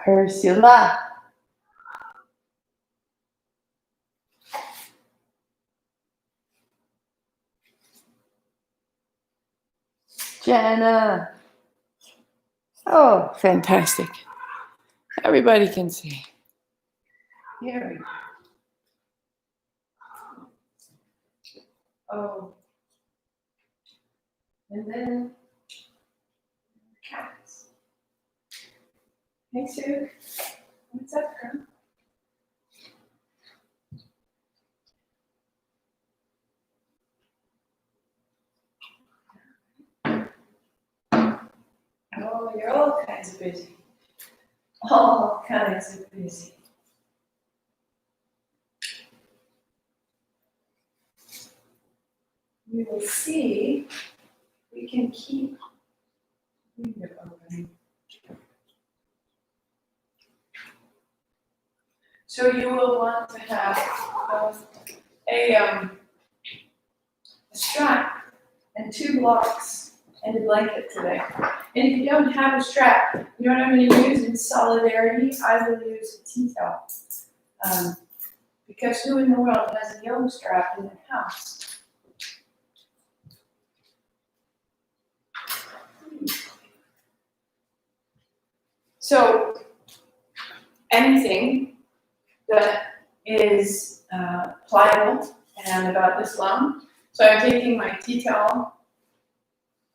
Ursula. Jenna. Oh, fantastic. Everybody can see. Here we go. Oh. And then cats. Hey, Sue. What's up, girl? Oh, you're all kinds of busy. All kinds of busy. We will see if we can keep window open. So you will want to have a strap and 2 blocks and a blanket today. And if you don't have a strap, you know what I'm going to use in solidarity? I will use a tea towel. Because who in the world has a yoga strap in their house? So anything that is pliable and about this long. So I'm taking my tea towel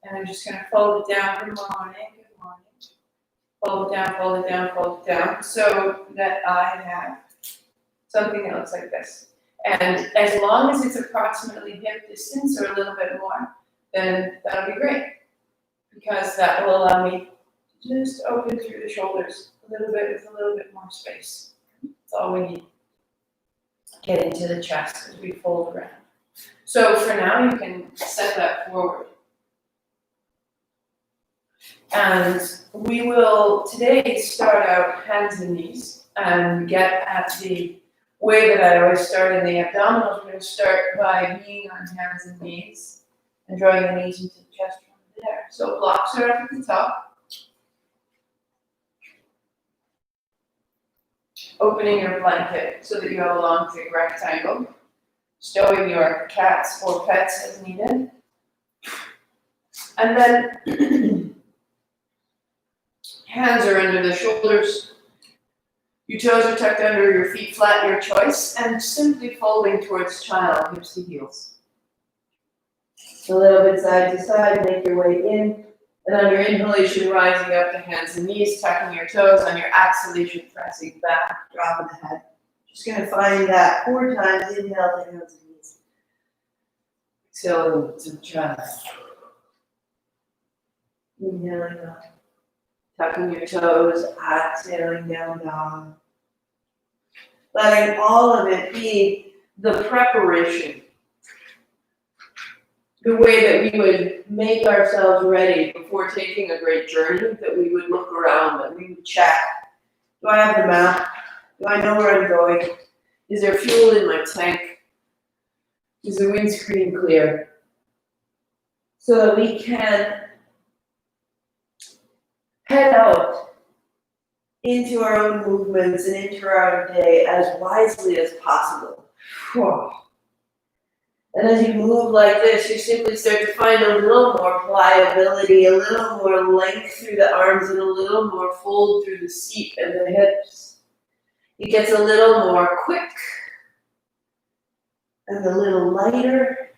and I'm just going to fold it down. Good morning. Fold it down, fold it down, fold it down, so that I have something that looks like this. And as long as it's approximately hip distance or a little bit more, then that'll be great. Because that will allow me to just open through the shoulders a little bit with a little bit more space. That's all we need. Get into the chest as we fold around. So for now, you can set that forward. And we will today start out hands and knees and get at the way that I always start in the abdominals. We're going to start by being on hands and knees and drawing the knees into the chest from there. So blocks are up at the top. Opening your blanket so that you have a long, thick rectangle. Stowing your cats or pets as needed. And then hands are under the shoulders. Your toes are tucked under, your feet flat, your choice, and simply folding towards child, hips to heels. A little bit side to side, make your way in. And on your inhalation, rising up to hands and knees, tucking your toes. On your exhalation, pressing back, dropping the head. Just going to find that 4 times. Inhale to hands and knees. Exhale to child. Inhaling up. Tucking your toes, exhaling down dog. Letting all of it be the preparation. The way that we would make ourselves ready before taking a great journey, that we would look around, that we would check. Do I have the map? Do I know where I'm going? Is there fuel in my tank? Is the windscreen clear? So that we can head out into our own movements and into our own day as wisely as possible. And as you move like this, you simply start to find a little more pliability, a little more length through the arms, and a little more fold through the seat and the hips. It gets a little more quick and a little lighter.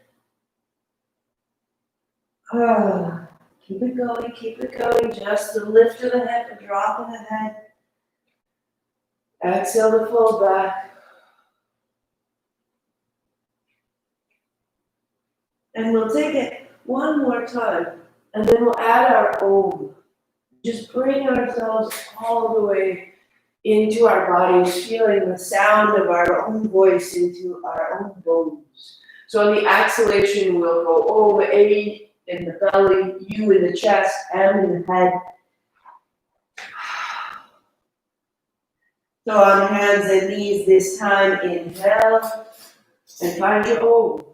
Keep it going. Just the lift of the head, the drop of the head. Exhale to fold back. And we'll take it one more time, and then we'll add our own. Just bring ourselves all the way into our bodies, feeling the sound of our own voice into our own bones. So on the exhalation, we'll go O, A in the belly, U in the chest, M in the head. So on hands and knees this time, inhale, and find your O.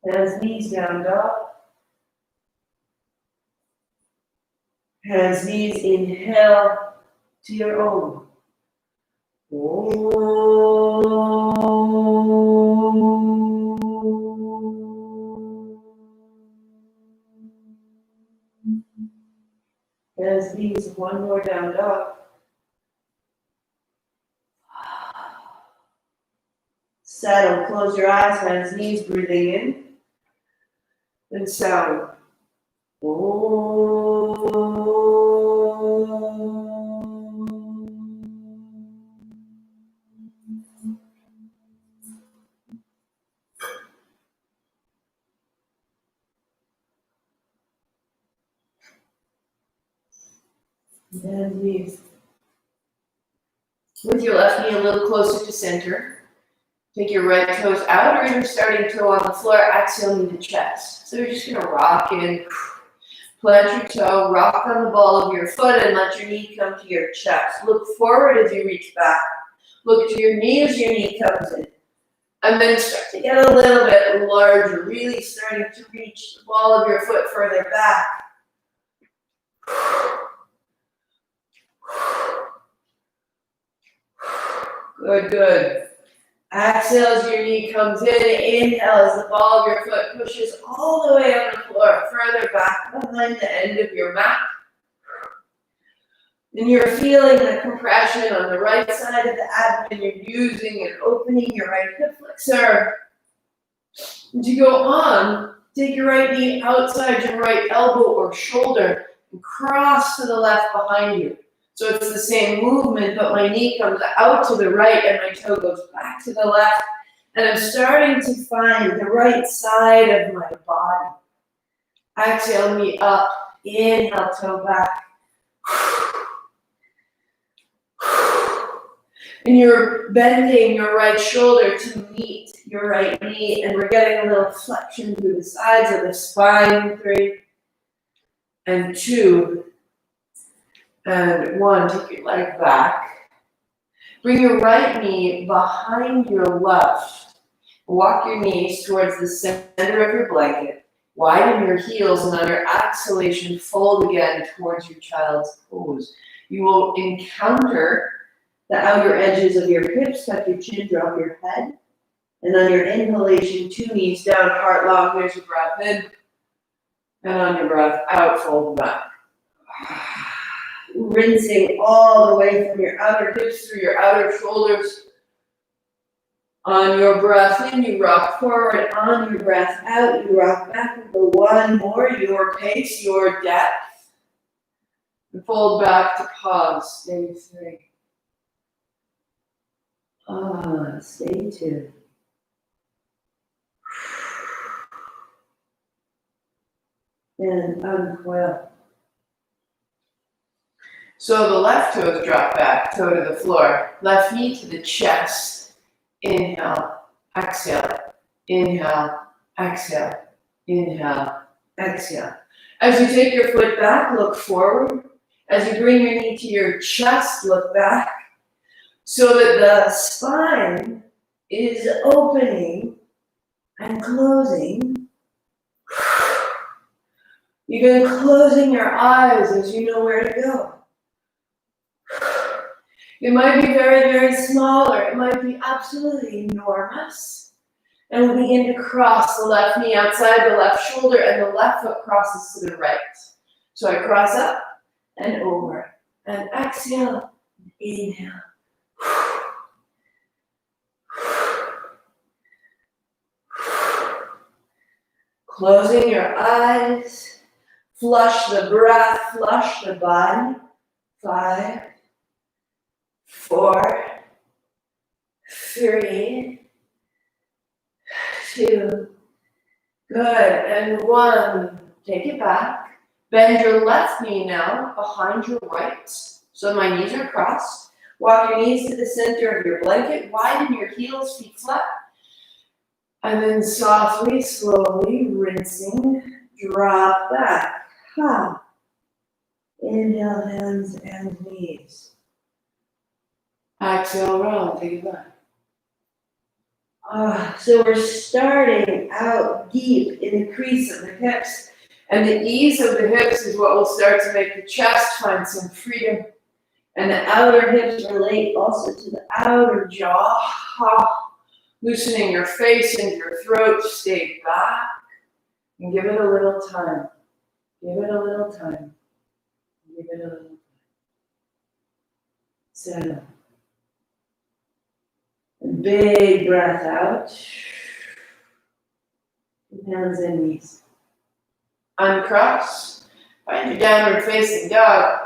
Hands, knees, down dog. Hands, knees, inhale to your own. Hands, knees, one more down dog. Settle, close your eyes, hands, knees, breathing in. And sound. And knees. With your left knee a little closer to center. Take your right toes out or your starting toe on the floor. Exhale, knee to chest. So you're just going to rock in. Plant your toe, rock on the ball of your foot, and let your knee come to your chest. Look forward as you reach back. Look to your knee as your knee comes in. And then start to get a little bit larger, really starting to reach the ball of your foot further back. Good, good. Exhale as your knee comes in. Inhale as the ball of your foot pushes all the way on the floor, further back behind the end of your mat. And you're feeling the compression on the right side of the abdomen. You're using and opening your right hip flexor. As you go on, take your right knee outside your right elbow or shoulder and cross to the left behind you. So it's the same movement, but my knee comes out to the right and my toe goes back to the left. And I'm starting to find the right side of my body. Exhale, knee up. Inhale, toe back. And you're bending your right shoulder to meet your right knee. And we're getting a little flexion through the sides of the spine. 3 and 2. And 1, take your leg back. Bring your right knee behind your left. Walk your knees towards the center of your blanket. Widen your heels, and on your exhalation, fold again towards your child's pose. You will encounter the outer edges of your hips, tuck your chin, drop your head. And on your inhalation, 2 knees down, heart long. There's your breath in. And on your breath out, fold back. Rinsing all the way from your outer hips through your outer shoulders. On your breath in, you rock forward. On your breath out, you rock back. Go 1 more, your pace, your depth. And fold back to pause. Stay 3. Stay 2. And uncoil. So the left toes drop back, toe to the floor. Left knee to the chest. Inhale, exhale. Inhale, exhale. Inhale, exhale. As you take your foot back, look forward. As you bring your knee to your chest, look back. So that the spine is opening and closing. Even closing your eyes as you know where to go. It might be very, very small, or it might be absolutely enormous. And we'll begin to cross the left knee outside the left shoulder, and the left foot crosses to the right. So I cross up and over. And exhale, inhale. Closing your eyes. Flush the breath, flush the body. 5, 4, 3, 2, good, and 1. Take it back. Bend your left knee now behind your right. So my knees are crossed. Walk your knees to the center of your blanket. Widen your heels, feet flat. And then softly, slowly, rinsing, drop back. Inhale, hands and knees. Exhale, round, take it back. So we're starting out deep in the crease of the hips. And the ease of the hips is what will start to make the chest find some freedom. And the outer hips relate also to the outer jaw. Loosening your face and your throat. Stay back and give it a little time. Give it a little time. Give it a little time. Settle. Big breath out. Hands and knees. Uncross. Find your downward facing dog.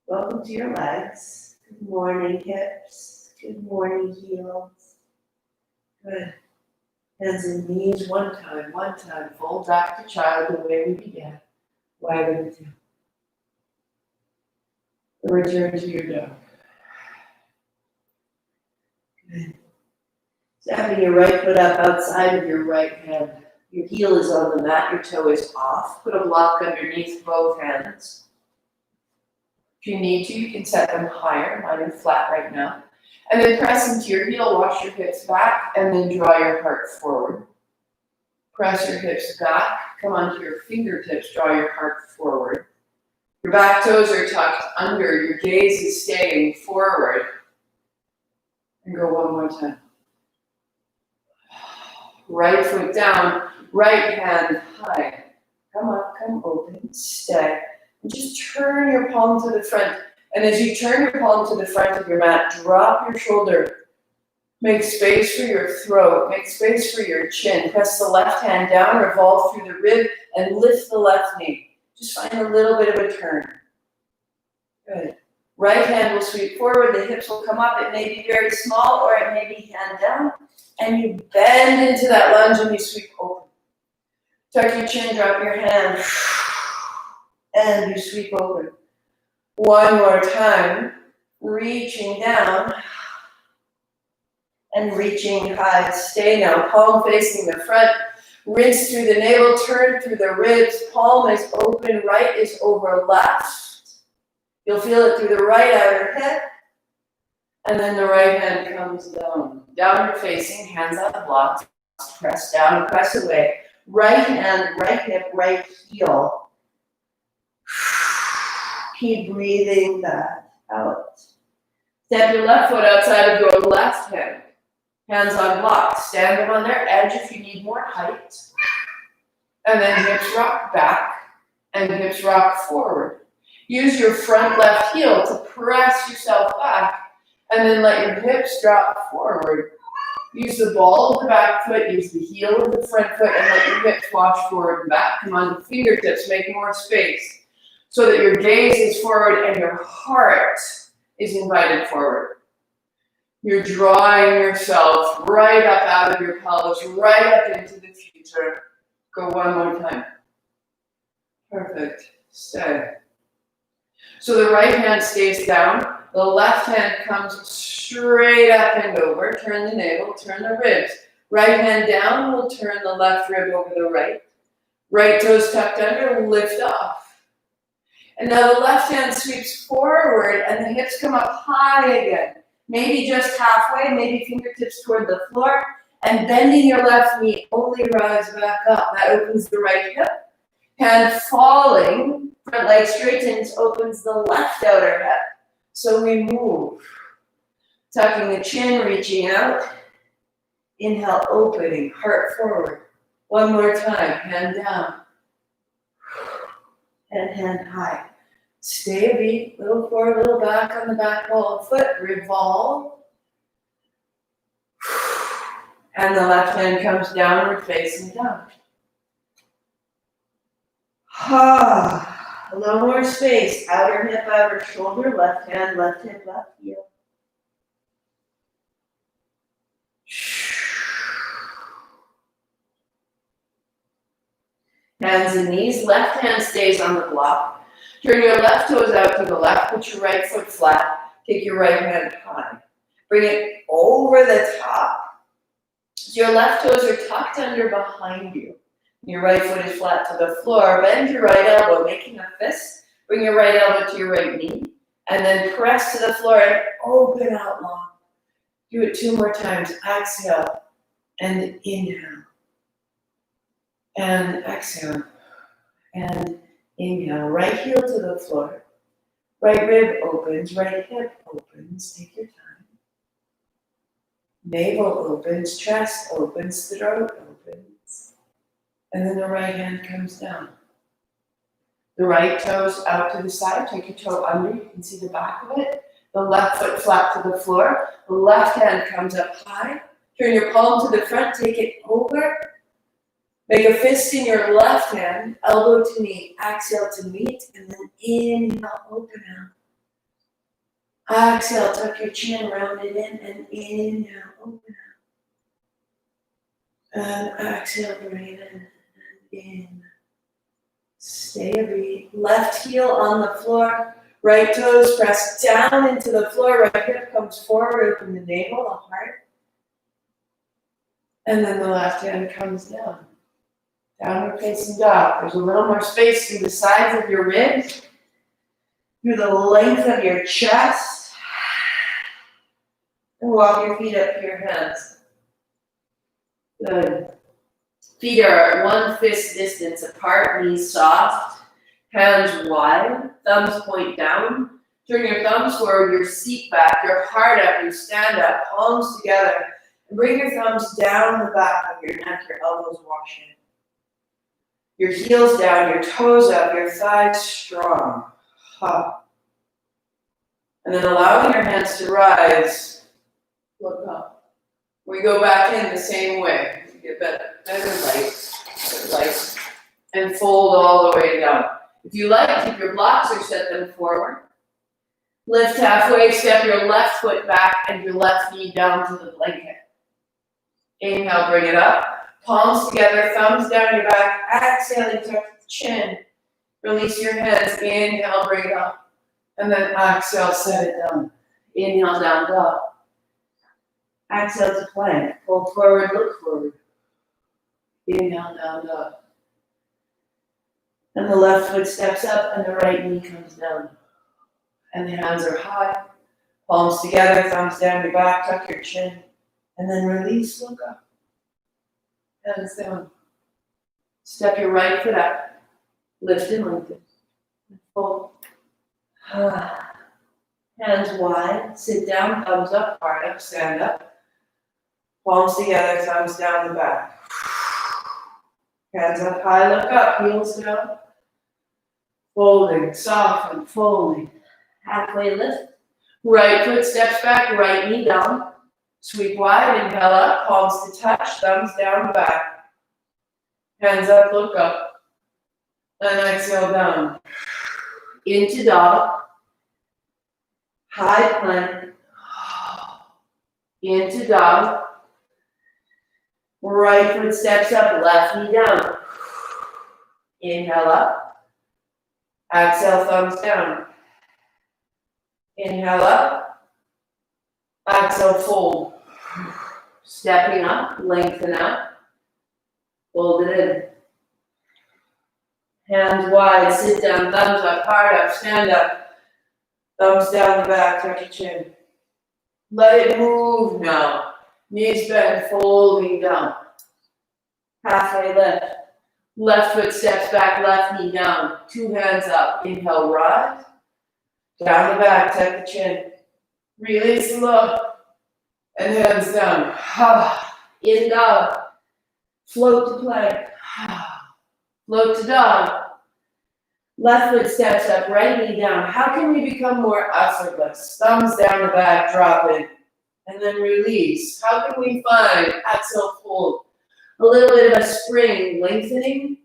Welcome to your legs. Good morning, hips. Good morning, heels. Good. Hands and knees, one time. Fold back to child the way we began. Widen the tail. Return to your dog. Good. Stepping your right foot up outside of your right hand. Your heel is on the mat, your toe is off. Put a block underneath both hands. If you need to, you can set them higher. Mine are flat right now. And then press into your heel, wash your hips back, and then draw your heart forward. Press your hips back, come onto your fingertips, draw your heart forward. Your back toes are tucked under, your gaze is staying forward. And go one more time. Right foot down, right hand high. Come up, come open, stay. And just turn your palm to the front. And as you turn your palm to the front of your mat, drop your shoulder. Make space for your throat, make space for your chin. Press the left hand down, revolve through the rib, and lift the left knee. Just find a little bit of a turn. Good. Right hand will sweep forward, the hips will come up. It may be very small or it may be hand down. And you bend into that lunge and you sweep open. Tuck your chin, drop your hand. And you sweep open. One more time. Reaching down. And reaching high. Stay now. Palm facing the front. Rinse through the navel. Turn through the ribs. Palm is open. Right is over left. You'll feel it through the right outer hip. And then the right hand comes down. Downward facing, hands on the blocks. Press down, press away. Right hand, right hip, right heel. Keep breathing that out. Step your left foot outside of your left hip. Hands on blocks. Stand them on their edge if you need more height. And then hips rock back and hips rock forward. Use your front left heel to press yourself back. And then let your hips drop forward. Use the ball of the back foot, use the heel of the front foot, and let your hips wash forward and back. Come on to fingertips, make more space so that your gaze is forward and your heart is invited forward. You're drawing yourself right up out of your pelvis, right up into the future. Go one more time. Perfect. Stay. So the right hand stays down. The left hand comes straight up and over. Turn the navel, turn the ribs. Right hand down, we'll turn the left rib over the right. Right toes tucked under, lift off. And now the left hand sweeps forward and the hips come up high again. Maybe just halfway, maybe fingertips toward the floor. And bending your left knee, only rise back up. That opens the right hip. Hand falling, front leg straightens, opens the left outer hip. So we move. Tucking the chin, reaching out. Inhale, opening, heart forward. One more time, hand down. And hand high. Stay a beat, little forward, little back on the back wall of foot. Revolve. And the left hand comes downward, facing down. A little more space. Outer hip, outer shoulder, left hand, left hip, left heel. Hands and knees. Left hand stays on the block. Turn your left toes out to the left. Put your right foot flat. Take your right hand high. Bring it over the top. So your left toes are tucked under behind you. Your right foot is flat to the floor. Bend your right elbow, making a fist. Bring your right elbow to your right knee. And then press to the floor and open out long. Do it 2 more times. Exhale and inhale. And exhale and inhale. Right heel to the floor. Right rib opens, right hip opens. Take your time. Navel opens, chest opens, throat opens. And then the right hand comes down. The right toes out to the side. Take your toe under. You can see the back of it. The left foot flat to the floor. The left hand comes up high. Turn your palm to the front. Take it over. Make a fist in your left hand. Elbow to knee. Exhale to meet. And then inhale, open out. Exhale, tuck your chin, round it in. And inhale, open out. And exhale, bring it in. And in. Stay a beat. Left heel on the floor. Right toes press down into the floor. Right hip comes forward. Open the navel, the heart. And then the left hand comes down. Downward facing dog. There's a little more space through the sides of your ribs. Through the length of your chest. And walk your feet up to your hands. Good. Feet are at 1 fist distance apart, knees soft, hands wide, thumbs point down. Turn your thumbs forward, your seat back, your heart up, you stand up, palms together, and bring your thumbs down the back of your neck, your elbows wash in. Your heels down, your toes up, your thighs strong. Up. And then allowing your hands to rise, look up. We go back in the same way. Get better light, and fold all the way down. If you like, keep your blocks or set them forward. Lift halfway, step your left foot back and your left knee down to the blanket. Inhale, bring it up. Palms together, thumbs down your back. Exhaling, tuck the chin. Release your hands. Inhale, bring it up. And then exhale, set it down. Inhale, down dog. Exhale to plank. Pull forward, look forward. Inhale, down dog. And the left foot steps up and the right knee comes down. And the hands are high. Palms together, thumbs down your back, tuck your chin. And then release, look up. Hands down. Step your right foot up. Lift and lengthen. Fold. Hands wide. Sit down, thumbs up, heart up, stand up. Palms together, thumbs down the back. Hands up high, look up, heels down. Folding, soften, folding. Halfway lift. Right foot steps back, right knee down. Sweep wide, inhale up, palms to touch, thumbs down the back. Hands up, look up. And exhale down. Into dog. High plank. Into dog. Right foot steps up, left knee down. Inhale up. Exhale, thumbs down. Inhale up. Exhale, fold. Stepping up, lengthen out. Fold it in. Hands wide, sit down, thumbs up, heart up, stand up. Thumbs down the back, tuck your chin. Let it move now. Knees bent, folding down. Halfway lift. Left foot steps back, left knee down. 2 hands up. Inhale, rise. Down the back, tuck the chin. Release and look. And hands down. In dog. Float to plank. Float to dog. Left foot steps up, right knee down. How can we become more effortless? Thumbs down the back, drop it. And then release. How can we find exhale, fold? A little bit of a spring, lengthening,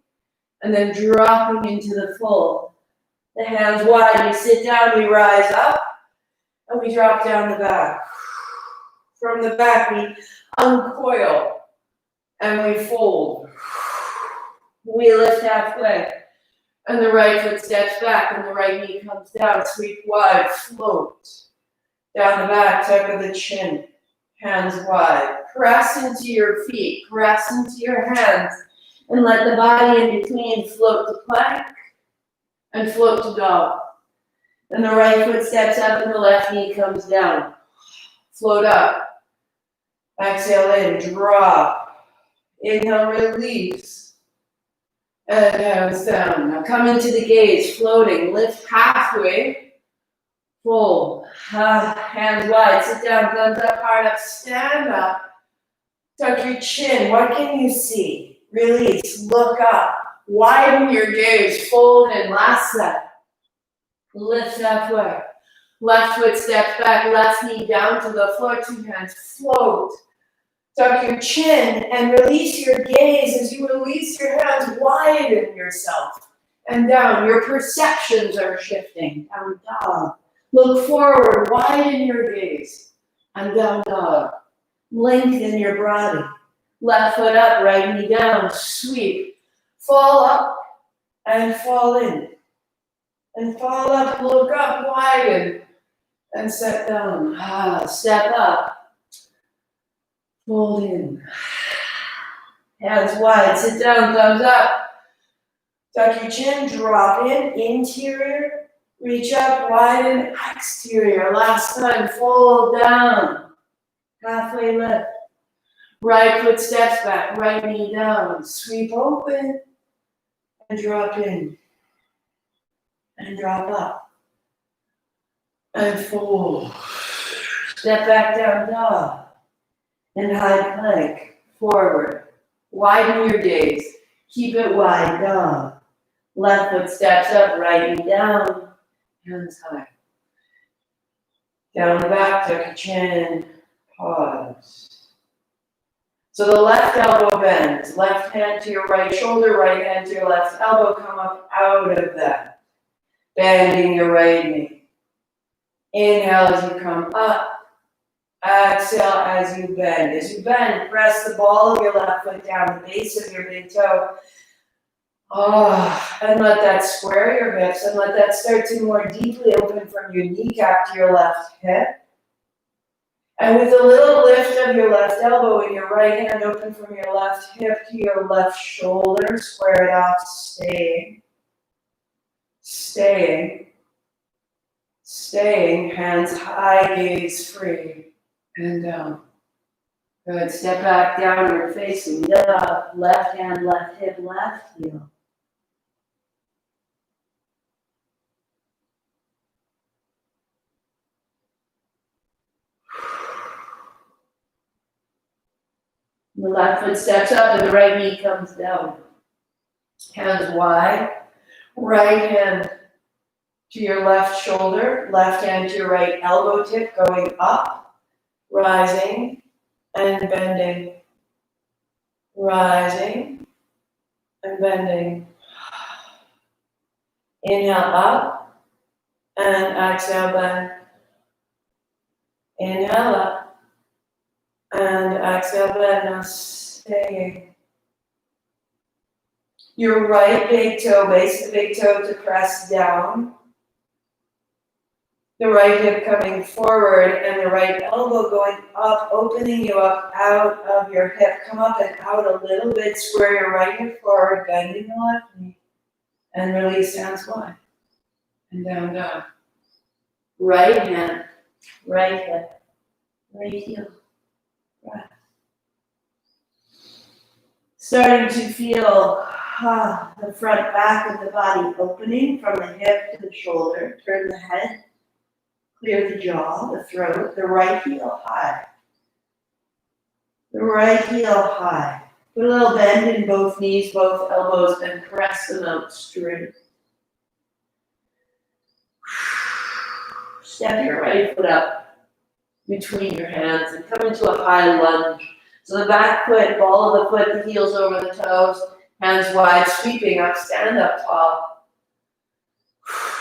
and then dropping into the fold. The hands wide, we sit down, we rise up, and we drop down the back. From the back, we uncoil, and we fold. We lift halfway, and the right foot steps back, and the right knee comes down, sweep wide, float. Down the back, tuck of the chin, hands wide. Press into your feet, press into your hands, and let the body in between float to plank and float to dog. And the right foot steps up and the left knee comes down. Float up. Exhale in, drop. Inhale, release. And hands down. Now come into the gaze, floating. Lift halfway. Fold. Hands wide. Sit down, thumbs up, heart up. Stand up. Tuck your chin. What can you see? Release. Look up. Widen your gaze. Fold in. Last set. Lift halfway. Left foot steps back. Left knee down to the floor. Two hands. Float. Tuck your chin and release your gaze. As you release your hands, widen yourself. And down. Your perceptions are shifting. Down dog. Look forward. Widen your gaze. And down dog. Lengthen your body. Left foot up, right knee down. Sweep. Fall up and fall in. And fall up, look up, widen. And set down. Step up. Fold in. Hands wide, sit down, thumbs up. Tuck your chin, drop in, interior. Reach up, widen, exterior. Last time, fold down. Halfway lift. Right foot steps back, right knee down. Sweep open and drop in. And drop up. And fold. Step back down dog. And high plank. Forward. Widen your gaze. Keep it wide dog. Left foot steps up, right knee down. Hands high. Down the back, tuck your chin. Pause. So the left elbow bends. Left hand to your right shoulder, right hand to your left elbow. Come up out of that. Bending your right knee. Inhale as you come up. Exhale as you bend. As you bend, press the ball of your left foot down the base of your big toe. And let that square your hips and let that start to more deeply open from your kneecap to your left hip. And with a little lift of your left elbow and your right hand open from your left hip to your left shoulder, square it off, staying. Staying. Staying, hands high, gaze free, and down. Good, step back, downward facing dog. Left hand, left hip, left heel. The left foot steps up and the right knee comes down. Hands wide. Right hand to your left shoulder. Left hand to your right elbow tip going up. Rising and bending. Rising and bending. Inhale up and exhale bend. Inhale up. And exhale, bend. Now staying. Your right big toe, base of the big toe to press down. The right hip coming forward and the right elbow going up, opening you up out of your hip. Come up and out a little bit. Square your right hip forward, bending the left knee. And release, hands wide. And down, down. Right hand, right hip, right heel. Right. Starting to feel the front back of the body opening from the hip to the shoulder. Turn the head, clear the jaw, the throat, the right heel high. The right heel high. Put a little bend in both knees, both elbows, and press them out straight. Step your right foot up between your hands and come into a high lunge. So the back foot, ball of the foot, the heels over the toes, hands wide, sweeping up, stand up tall.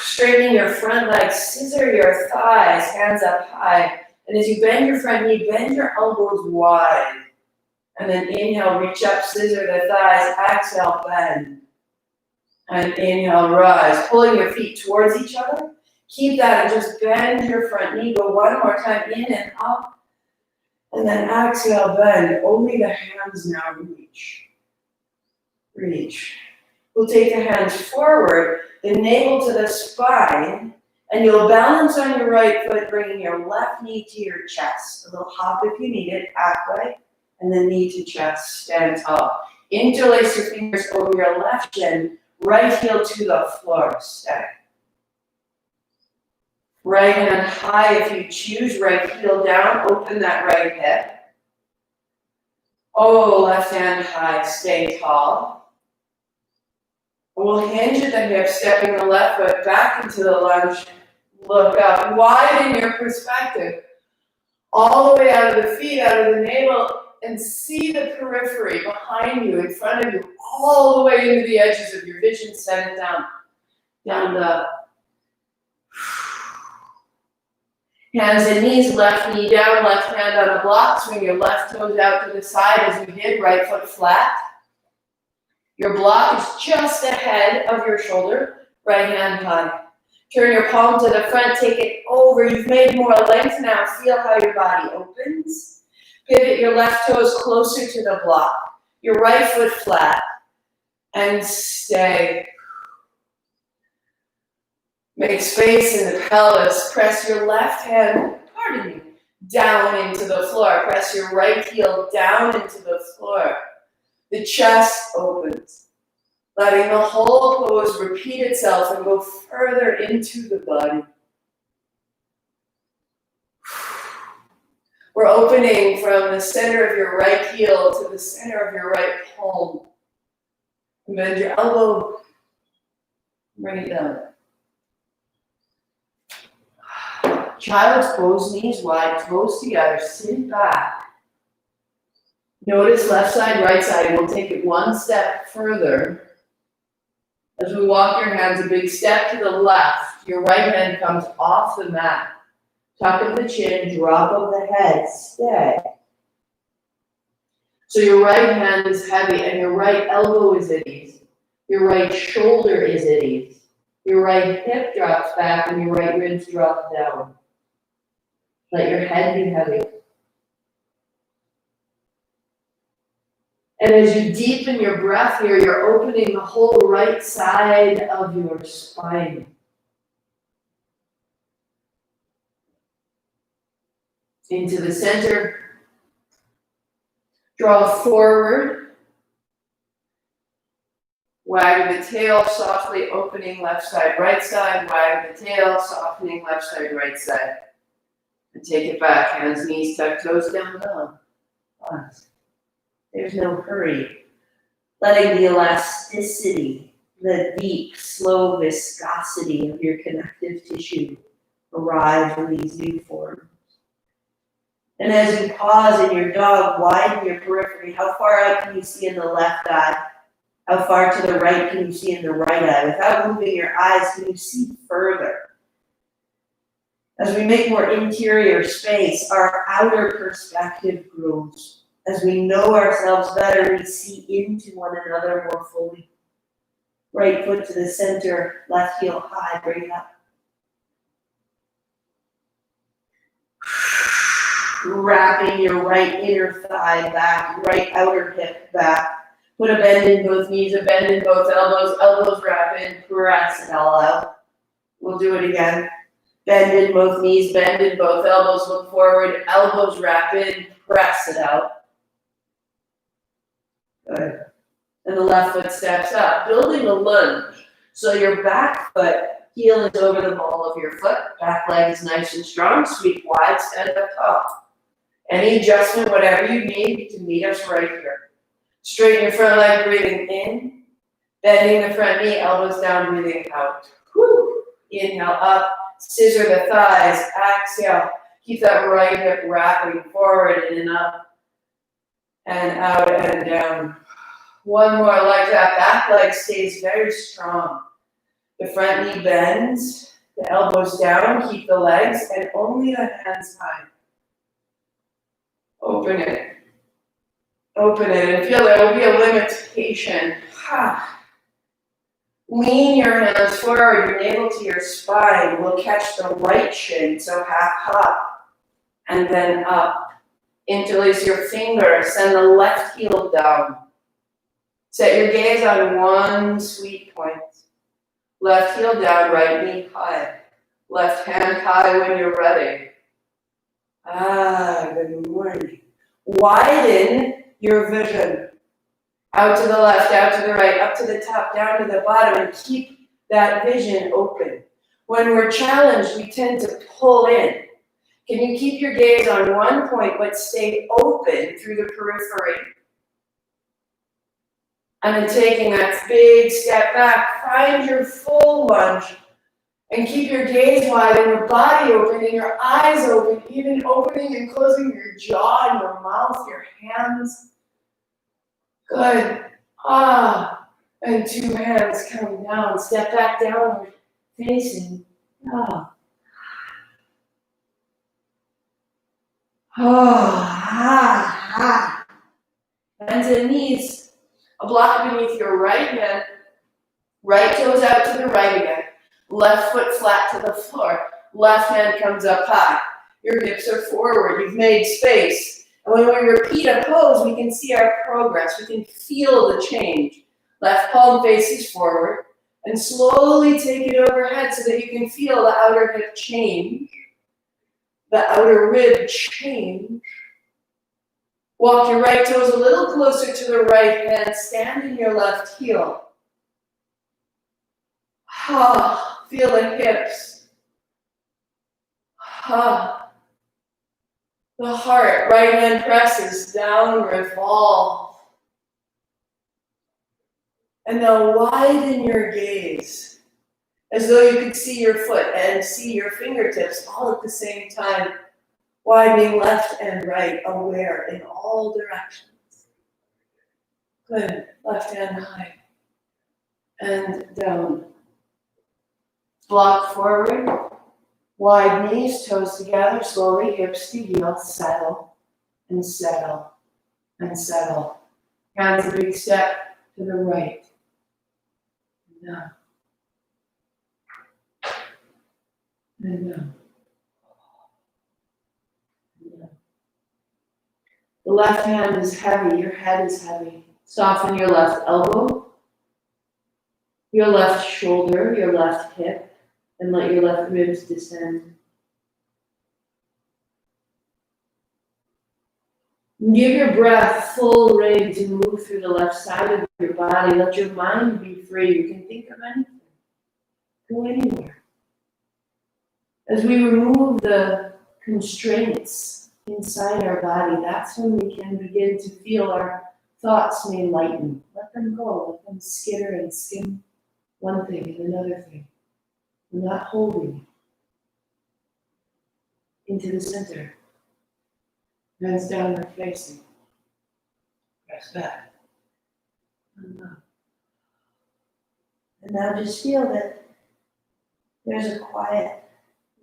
Straightening your front legs, scissor your thighs, hands up high. And as you bend your front knee, bend your elbows wide. And then inhale, reach up, scissor the thighs, exhale, bend. And inhale, rise, pulling your feet towards each other. Keep that and just bend your front knee. Go one more time, in and up. And then exhale, bend. Only the hands now reach. Reach. We'll take the hands forward, the navel to the spine, And you'll balance on your right foot, bringing your left knee to your chest. A little hop if you need it, halfway, and then knee to chest, stand tall. Interlace your fingers over your left shin, right heel to the floor, stay. Right hand high if you choose, right heel down, open that right hip. Oh, left hand high, stay tall. We'll hinge at the hip, stepping the left foot back into the lunge. Look up, widen your perspective. All the way out of the feet, out of the navel, and see the periphery behind you, in front of you, all the way into the edges of your vision. Set it down. Down the hands and knees, left knee down, left hand on the block. Swing your left toes out to the side as you did, right foot flat. Your block is just ahead of your shoulder, right hand high. Turn your palm to the front, take it over. You've made more length now. Feel how your body opens. Pivot your left toes closer to the block. Your right foot flat. And stay. Make space in the pelvis. Press your left hand, down into the floor. Press your right heel down into the floor. The chest opens. Letting the whole pose repeat itself and go further into the body. We're opening from the center of your right heel to the center of your right palm. Bend your elbow. Bring it down. Child's pose, knees wide, toes together, sit back. Notice left side, right side. We'll take it one step further. As we walk your hands, a big step to the left. Your right hand comes off the mat. Tuck of the chin, drop of the head, stay. So your right hand is heavy and your right elbow is at ease. Your right shoulder is at ease. Your right hip drops back and your right ribs drop down. Let your head be heavy. And as you deepen your breath here, you're opening the whole right side of your spine. Into the center. Draw forward. Wag the tail, softly opening left side, right side. Wag the tail, softening left side, right side. And take it back. Hands, knees, tuck, toes down, down. Pause. There's no hurry. Letting the elasticity, the deep, slow viscosity of your connective tissue arrive in these new forms. And as you pause in your dog, widen your periphery. How far out can you see in the left eye? How far to the right can you see in the right eye? Without moving your eyes, can you see further? As we make more interior space, our outer perspective grows. As we know ourselves better, we see into one another more fully. Right foot to the center, left heel high, bring it up. Wrapping your right inner thigh back, right outer hip back. Put a bend in both knees, a bend in both elbows. Elbows wrap in, press it all out. We'll do it again. Bend in both knees, bend in both elbows, look forward, elbows wrap in, press it out. Good. And the left foot steps up, building a lunge. So your back foot, heel is over the ball of your foot, back leg is nice and strong, sweep wide, stand up tall. Any adjustment, whatever you need to meet us right here. Straighten your front leg, breathing in, bending the front knee, elbows down, breathing out. Woo. Inhale up, scissor the thighs, exhale. Keep that right hip wrapping forward and up. And out and down. One more like that. Back leg stays very strong. The front knee bends, the elbows down, keep the legs, and only the hands high. Open it. Open it and feel there will be a limitation. Lean your hands forward, your navel to your spine. We'll catch the right shin, so half hop, and then up. Interlace your fingers, send the left heel down. Set your gaze on one sweet point. Left heel down, right knee high. Left hand high when you're ready. Good morning. Widen your vision. Out to the left, out to the right, up to the top, down to the bottom, and keep that vision open. When we're challenged, we tend to pull in. Can you keep your gaze on one point, but stay open through the periphery? And then taking that big step back, find your full lunge. And keep your gaze wide and your body open and your eyes open, even opening and closing your jaw and your mouth, your hands. Good. And two hands coming down. Step back downward, facing. Hands and knees. A block beneath your right hand. Right toes out to the right again. Left foot flat to the floor. Left hand comes up high. Your hips are forward. You've made space. And when we repeat a pose, we can see our progress. We can feel the change. Left palm faces forward. And slowly take it overhead so that you can feel the outer hip change. The outer rib change. Walk your right toes a little closer to the right hand. Stand in your left heel. Feel the hips. The heart, right hand presses, down, revolve. And now widen your gaze, as though you could see your foot and see your fingertips all at the same time, widening left and right, aware in all directions. Good, left hand high and down. Block forward, wide knees, toes together, slowly hips to heel, settle, and settle, and settle. Hands a big step to the right. And down. And down. And down. The left hand is heavy, your head is heavy. Soften your left elbow, your left shoulder, your left hip. And let your left ribs descend. Give your breath full rein to move through the left side of your body. Let your mind be free. You can think of anything. Go anywhere. As we remove the constraints inside our body, that's when we can begin to feel our thoughts may lighten. Let them go. Let them skitter and skim one thing and another thing. We're not holding into the center. Hands downward facing. Press back. And up. And now just feel that there's a quiet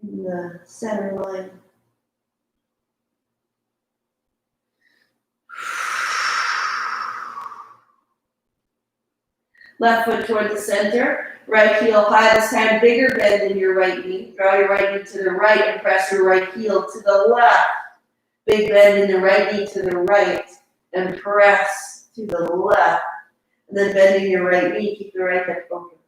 in the center line. Left foot toward the center. Right heel high, this time bigger bend in your right knee. Draw your right knee to the right and press your right heel to the left. Big bend in the right knee to the right and press to the left. And then bending your right knee, keep the right hip open.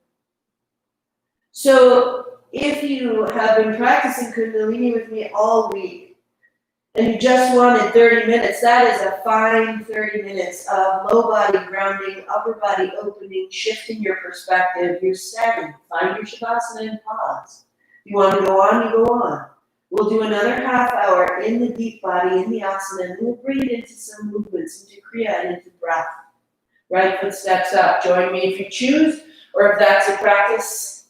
So if you have been practicing kundalini with me all week and you just wanted 30 minutes, that is a fine 30 minutes of low body grounding, upper body opening, shifting your perspective. You're setting. Find your shavasana and pause. If you want to go on, you go on. We'll do another half hour in the deep body, in the asana, and we'll bring it into some movements, into kriya and into breath. Right foot steps up. Join me if you choose, or if that's your practice,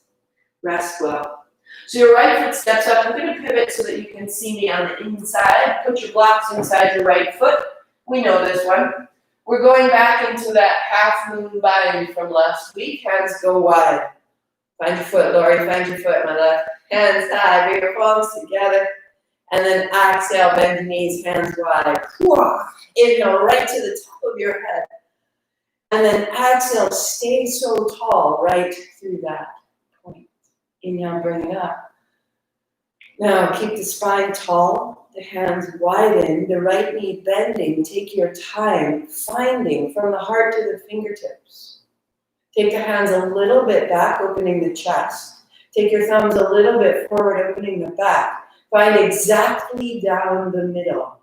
rest well. So your right foot steps up. I'm going to pivot so that you can see me on the inside. Put your blocks inside your right foot. We know this one. We're going back into that half moon bind from last week. Hands go wide. Find your foot, Lori. Find your foot, my left. Hands high, bring your palms together. And then exhale, bend your knees, hands wide. Inhale right to the top of your head. And then exhale, stay so tall right through that point. Inhale, bring it up. Now keep the spine tall, the hands widen, the right knee bending. Take your time, finding from the heart to the fingertips. Take the hands a little bit back, opening the chest. Take your thumbs a little bit forward, opening the back. Find exactly down the middle.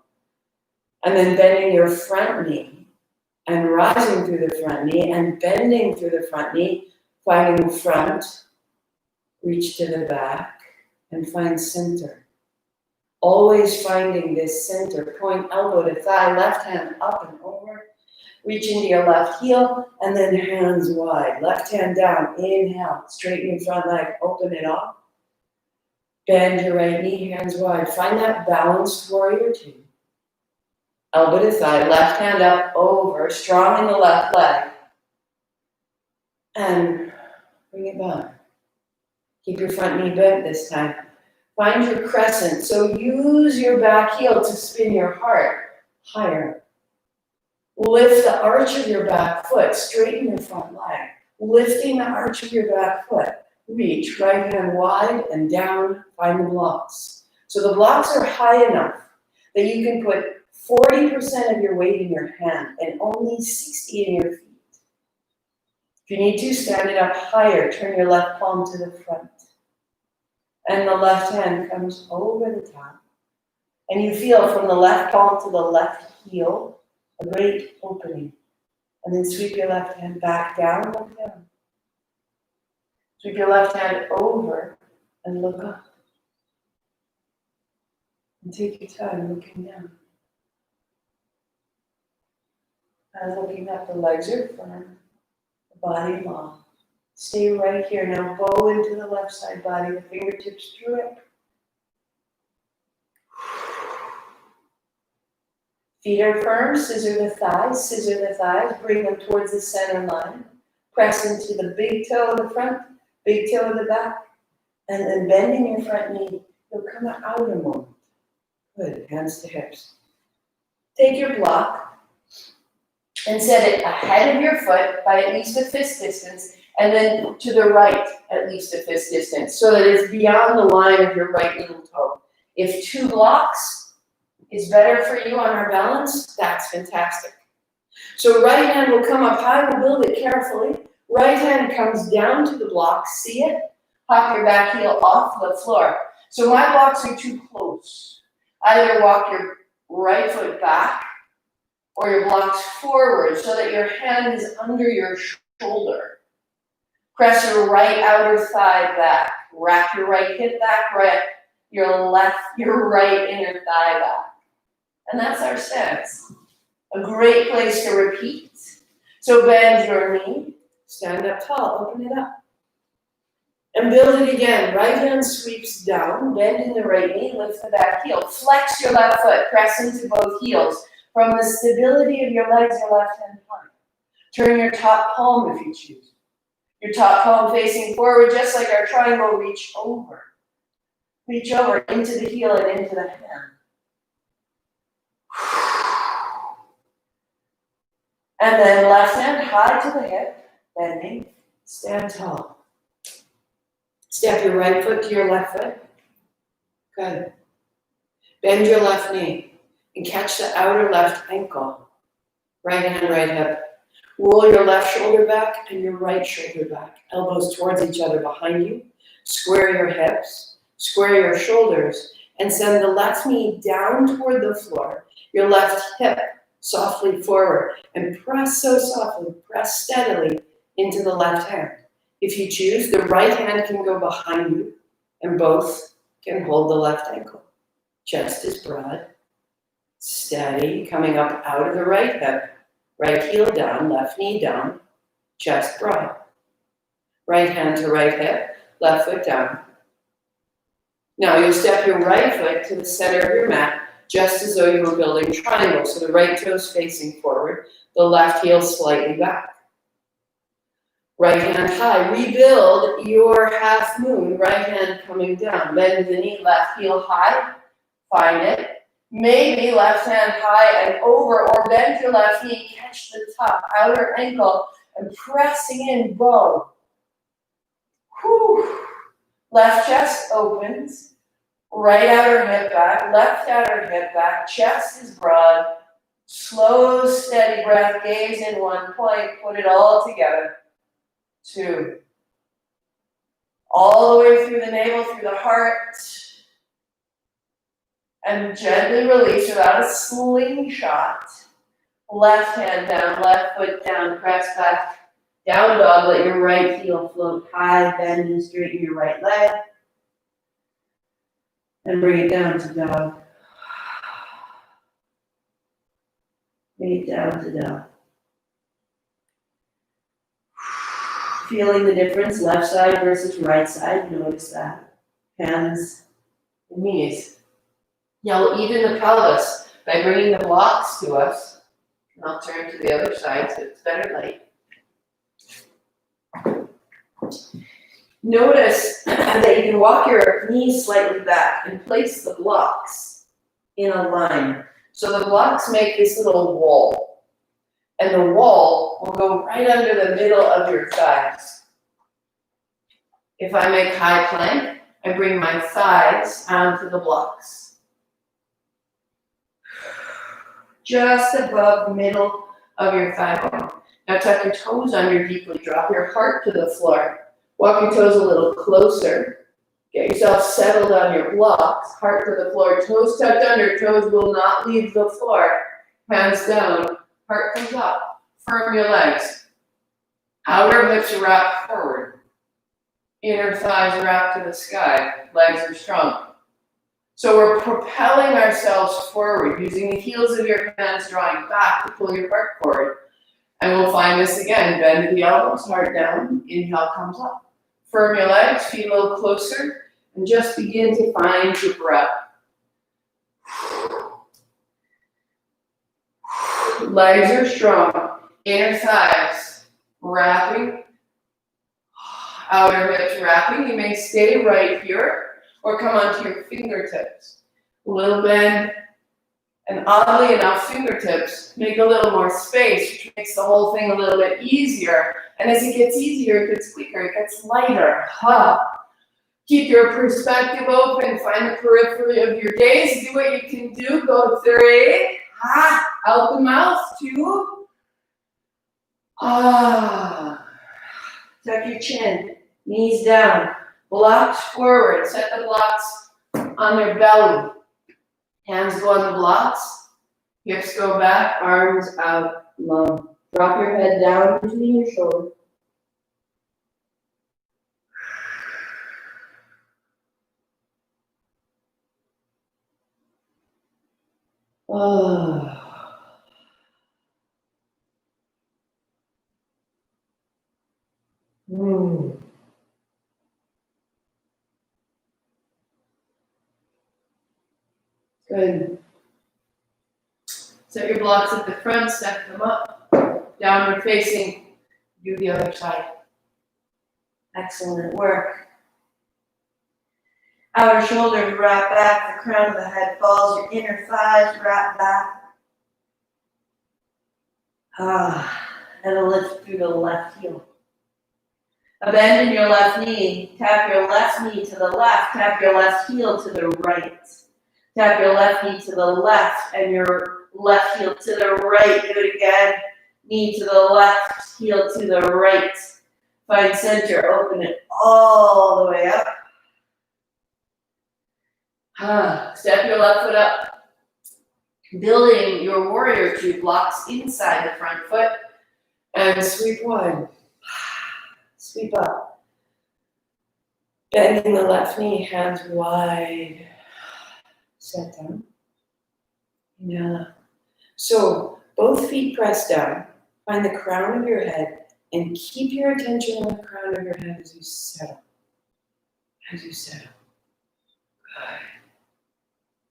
And then bending your front knee and rising through the front knee and bending through the front knee, finding front, reach to the back, and find center. Always finding this center. Point elbow to thigh, left hand up and over. Reach into your left heel, and then hands wide. Left hand down, inhale, straighten your front leg, open it up. Bend your right knee, hands wide. Find that balanced warrior two. Elbow to thigh, left hand up, over, strong in the left leg. And bring it back. Keep your front knee bent this time. Find your crescent. So use your back heel to spin your heart higher. Lift the arch of your back foot, straighten your front leg. Lifting the arch of your back foot. Reach, right hand wide and down, find the blocks. So the blocks are high enough that you can put 40% of your weight in your hand and only 60 in your feet. If you need to, stand it up higher, turn your left palm to the front. And the left hand comes over the top. And you feel from the left palm to the left heel, a great opening. And then sweep your left hand back down, look down. Sweep your left hand over and look up. And take your time looking down. And looking up, the legs are firm, the body long. Stay right here. Now bow into the left side body, the fingertips drip. Feet are firm, scissor the thighs, bring them towards the center line. Press into the big toe of the front, big toe of the back, and then bending your front knee, you'll come out a moment. Good, hands to hips. Take your block and set it ahead of your foot by at least a fist distance, and then to the right at least a fist distance, so that it's beyond the line of your right little toe. If 2 blocks is better for you on our balance, that's fantastic. So right hand will come up high, we'll build it carefully. Right hand comes down to the block, see it? Hop your back heel off the floor. So my blocks are too close. Either walk your right foot back or your blocks forward so that your hand is under your shoulder. Press your right outer thigh back. Wrap your right hip back, your right inner thigh back. And that's our stance. A great place to repeat. So bend your knee, stand up tall, open it up. And build it again. Right hand sweeps down, bend in the right knee, lift the back heel. Flex your left foot, press into both heels. From the stability of your legs, your left hand high. Turn your top palm if you choose. Your top palm facing forward, just like our triangle, reach over. Reach over into the heel and into the hand. And then left hand high to the hip, bending, stand tall. Step your right foot to your left foot. Good. Bend your left knee and catch the outer left ankle. Right hand, right hip. Roll your left shoulder back and your right shoulder back. Elbows towards each other behind you. Square your hips, square your shoulders, and send the left knee down toward the floor. Your left hip softly forward, and press so softly, press steadily into the left hand. If you choose, the right hand can go behind you, and both can hold the left ankle. Chest is broad, steady, coming up out of the right hip, right heel down, left knee down, chest broad. Right hand to right hip, left foot down. Now you'll step your right foot to the center of your mat, just as though you were building triangles. So the right toe's facing forward, the left heel slightly back. Right hand high, rebuild your half moon, right hand coming down. Bend the knee, left heel high, find it. Maybe left hand high and over, or bend your left knee, catch the top, outer ankle, and pressing in, bow. Whew. Left chest opens. Right outer hip back, left outer hip back, chest is broad, slow, steady breath, gaze in one point, put it all together. 2. all the way through the navel, through the heart. And gently release without a slingshot. Left hand down, left foot down, press back. Down dog, let your right heel float high, bend and straighten your right leg. And bring it down to dog. Bring it down to dog. Feeling the difference, left side versus right side, notice that. Hands and knees. Now we'll even the pelvis by bringing the blocks to us. And I'll turn to the other side so it's better light. Notice that you can walk your knees slightly back and place the blocks in a line. So the blocks make this little wall. And the wall will go right under the middle of your thighs. If I make high plank, I bring my thighs onto the blocks. Just above the middle of your thigh bone. Now tuck your toes under deeply. Drop your heart to the floor. Walk your toes a little closer. Get yourself settled on your blocks. Heart to the floor. Toes tucked under. Toes will not leave the floor. Hands down. Heart comes up. Firm your legs. Outer hips wrap forward. Inner thighs wrap to the sky. Legs are strong. So we're propelling ourselves forward, using the heels of your hands, drawing back to pull your heart forward. And we'll find this again. Bend the elbows, heart down. Inhale comes up. Firm your legs, feet a little closer, and just begin to find your breath. Legs are strong. Inner thighs wrapping. Outer hips wrapping. You may stay right here or come onto your fingertips. A little bend. And oddly enough, fingertips make a little more space, which makes the whole thing a little bit easier. And as it gets easier, it gets quicker, it gets lighter. Keep your perspective open. Find the periphery of your gaze. Do what you can do. Go 3. Out the mouth. 2. Tuck your chin. Knees down. Blocks forward. Set the blocks on their belly. Hands go on the blocks. Hips go back. Arms out long. Drop your head down between your shoulders. Good. Set your blocks at the front, stack them up. Downward facing. Do the other side. Excellent work. Outer shoulders wrap back, the crown of the head falls, your inner thighs wrap back. And a lift through the left heel. A bend in your left knee. Tap your left knee to the left. Tap your left heel to the right. Tap your left knee to the left and your left heel to the right. Do it again. Knee to the left, heel to the right. Find center, open it all the way up. Step your left foot up. Building your warrior 2 blocks inside the front foot. And sweep 1. Sweep up. Bending the left knee, hands wide. Set down. Inhale. So both feet press down. Find the crown of your head and keep your attention on the crown of your head as you settle. As you settle. Good.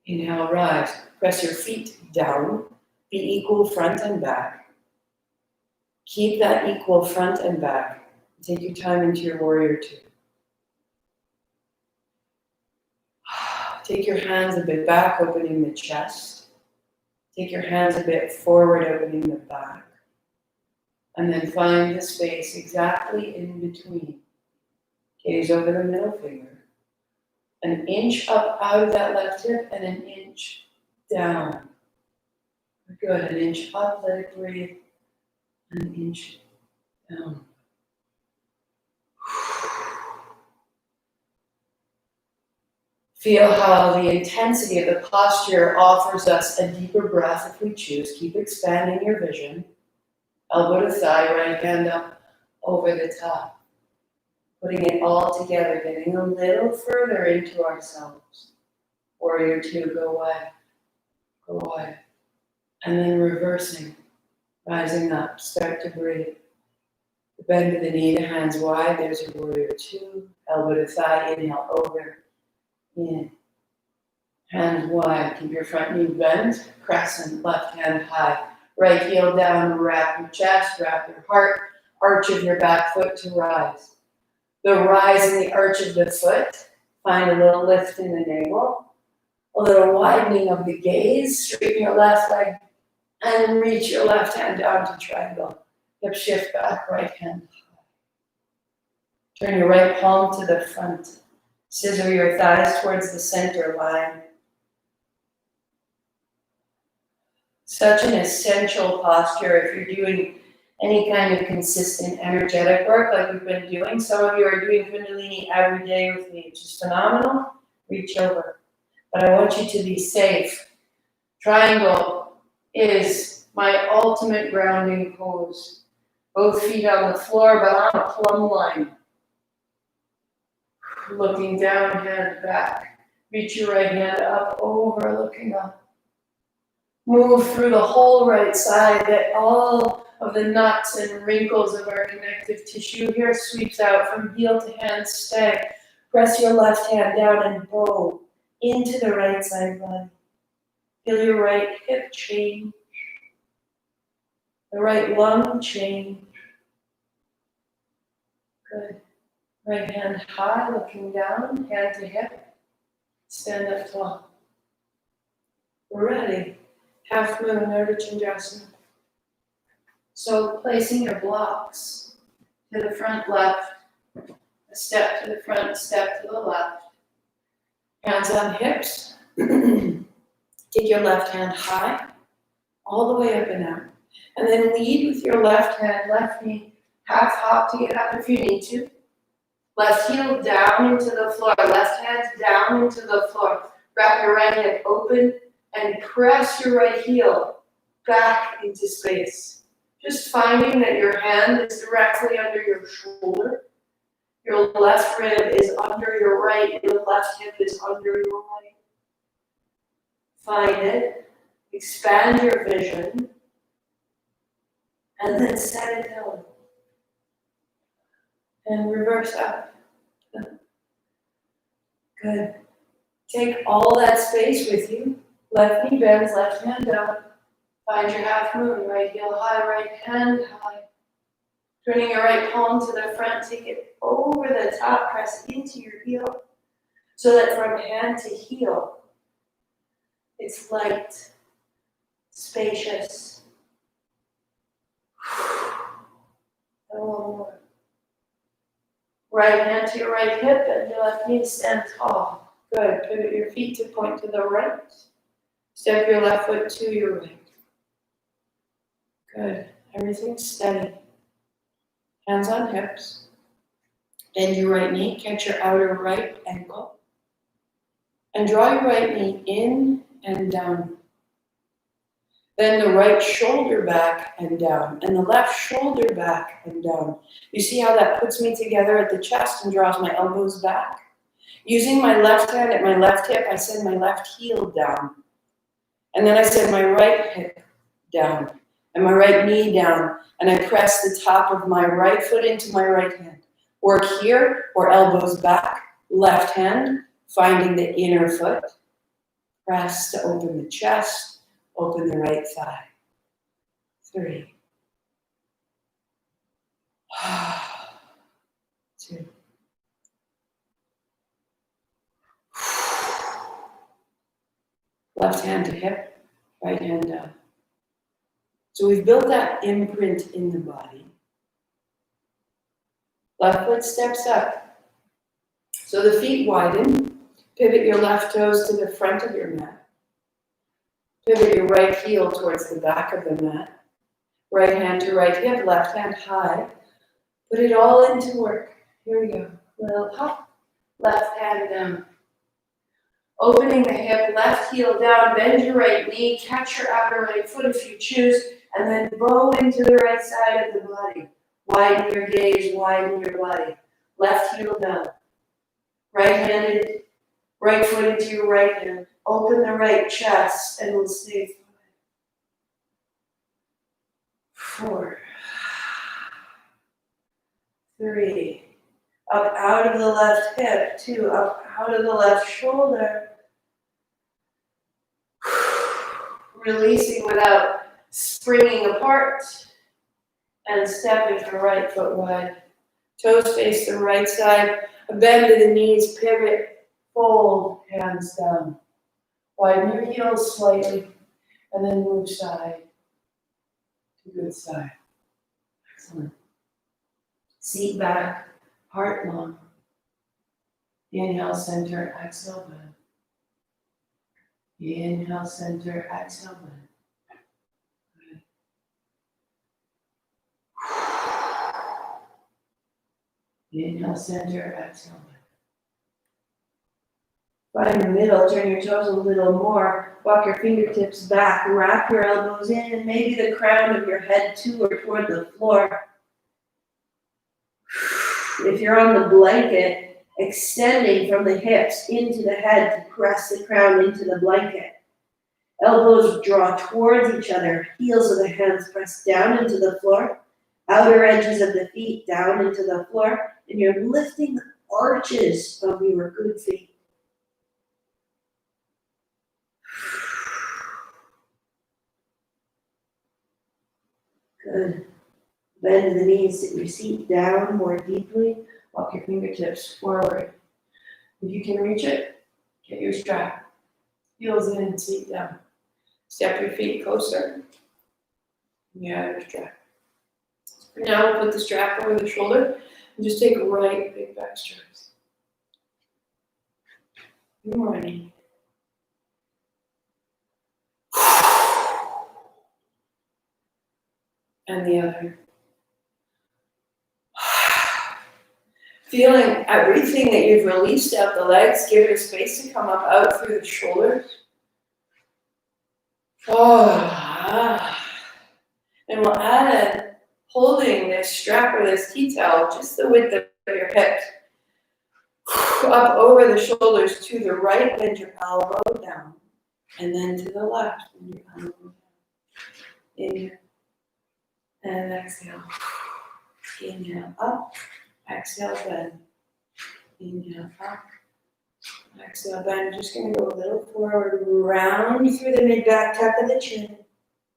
Inhale, rise. Press your feet down. Be equal front and back. Keep that equal front and back. Take your time into your warrior 2. Take your hands a bit back, opening the chest. Take your hands a bit forward, opening the back. And then find the space exactly in between. Gaze over the middle finger. An inch up out of that left hip and an inch down. Good, an inch up, let it breathe. An inch down. Feel how the intensity of the posture offers us a deeper breath if we choose. Keep expanding your vision. Elbow to thigh, right hand up over the top. Putting it all together, getting a little further into ourselves. Warrior two, go wide, go wide. And then reversing, rising up, start to breathe. The bend of the knee, the hands wide, there's your warrior two. Elbow to thigh, inhale over, in. Hands wide, keep your front knee bent, crescent, left hand high. Right heel down, wrap your chest, wrap your heart, arch of your back foot to rise. The rise in the arch of the foot, find a little lift in the navel, a little widening of the gaze, straighten your left leg, and reach your left hand down to triangle. Hip shift back, right hand high. Turn your right palm to the front. Scissor your thighs towards the center line. Such an essential posture if you're doing any kind of consistent energetic work like we've been doing. Some of you are doing kundalini every day with me, which is phenomenal. Reach over. But I want you to be safe. Triangle is my ultimate grounding pose. Both feet on the floor, but on a plumb line. Looking down, hand back. Reach your right hand up, over, looking up. Move through the whole right side, that all of the knots and wrinkles of our connective tissue here sweeps out from heel to hand, stay. Press your left hand down and bow into the right side body. Feel your right hip change. The right lung change. Good. Right hand high, looking down, hand to hip. Stand up tall. We're ready. Half moon, Urdhva Chandrasana. So placing your blocks to the front left, a step to the front, a step to the left. Hands on hips. Take your left hand high, all the way up and out. And then lead with your left hand, left knee, half hop to get up if you need to. Left heel down into the floor, left hand down into the floor. Wrap your right hand open and press your right heel back into space. Just finding that your hand is directly under your shoulder. Your left rib is under your right, your left hip is under your right. Find it, expand your vision, and then set it down. And reverse up. Good. Take all that space with you. Left knee bends, left hand down. Find your half moon, right heel high, right hand high. Turning your right palm to the front, take it over the top, press into your heel. So that from hand to heel, it's light, spacious. And one more. Right hand to your right hip and your left knee, stand tall. Good. Pivot your feet to point to the right. Step your left foot to your right. Good. Everything's steady. Hands on hips. Bend your right knee, catch your outer right ankle. And draw your right knee in and down. Bend the right shoulder back and down, and the left shoulder back and down. You see how that puts me together at the chest and draws my elbows back? Using my left hand at my left hip, I send my left heel down. And then I send my right hip down, and my right knee down, and I press the top of my right foot into my right hand. Work here, or elbows back, left hand, finding the inner foot. Press to open the chest, open the right thigh. 3. 2. Left hand to hip, right hand down. So we've built that imprint in the body. Left foot steps up. So the feet widen. Pivot your left toes to the front of your mat. Pivot your right heel towards the back of the mat. Right hand to right hip, left hand high. Put it all into work. Here we go. Little hop. Left hand down. Opening the hip, left heel down, bend your right knee, catch your outer right foot if you choose, and then bow into the right side of the body. Widen your gaze, widen your body. Left heel down. Right-handed, right foot into your right hand. Open the right chest and we'll stay 5, 4, 3. Up out of the left hip. 2, up out of the left shoulder. Releasing without springing apart. And stepping the right foot wide. Toes face the right side. A bend to the knees, pivot, fold, hands down. Widen your heels slightly, and then move side to good side. Excellent. Seat back, heart long. Inhale, center, exhale, bend. Inhale, center, exhale, bend. Good. Inhale, center, exhale, bend. Find the middle, turn your toes a little more, walk your fingertips back, wrap your elbows in, and maybe the crown of your head to or toward the floor. If you're on the blanket, extending from the hips into the head to press the crown into the blanket. Elbows draw towards each other, heels of the hands press down into the floor, outer edges of the feet down into the floor, and you're lifting the arches of your good feet. Good. Bend the knees, sit your seat down more deeply. Walk your fingertips forward. If you can reach it, get your strap. Heels in, seat down. Step your feet closer. Yeah, your strap. Now we'll put the strap over the shoulder and just take right big back strides. Good morning. And the other. Feeling everything that you've released out the legs, give it a space to come up out through the shoulders. And we'll add holding this strap or this tea towel just the width of your hips. Up over the shoulders to the right, bend your elbow down. And then to the left, bend your elbow down. Inhale. And exhale. Inhale up. Exhale, bend. Inhale up. Exhale, bend. Just going to go a little forward, round through the mid-back, tuck of the chin.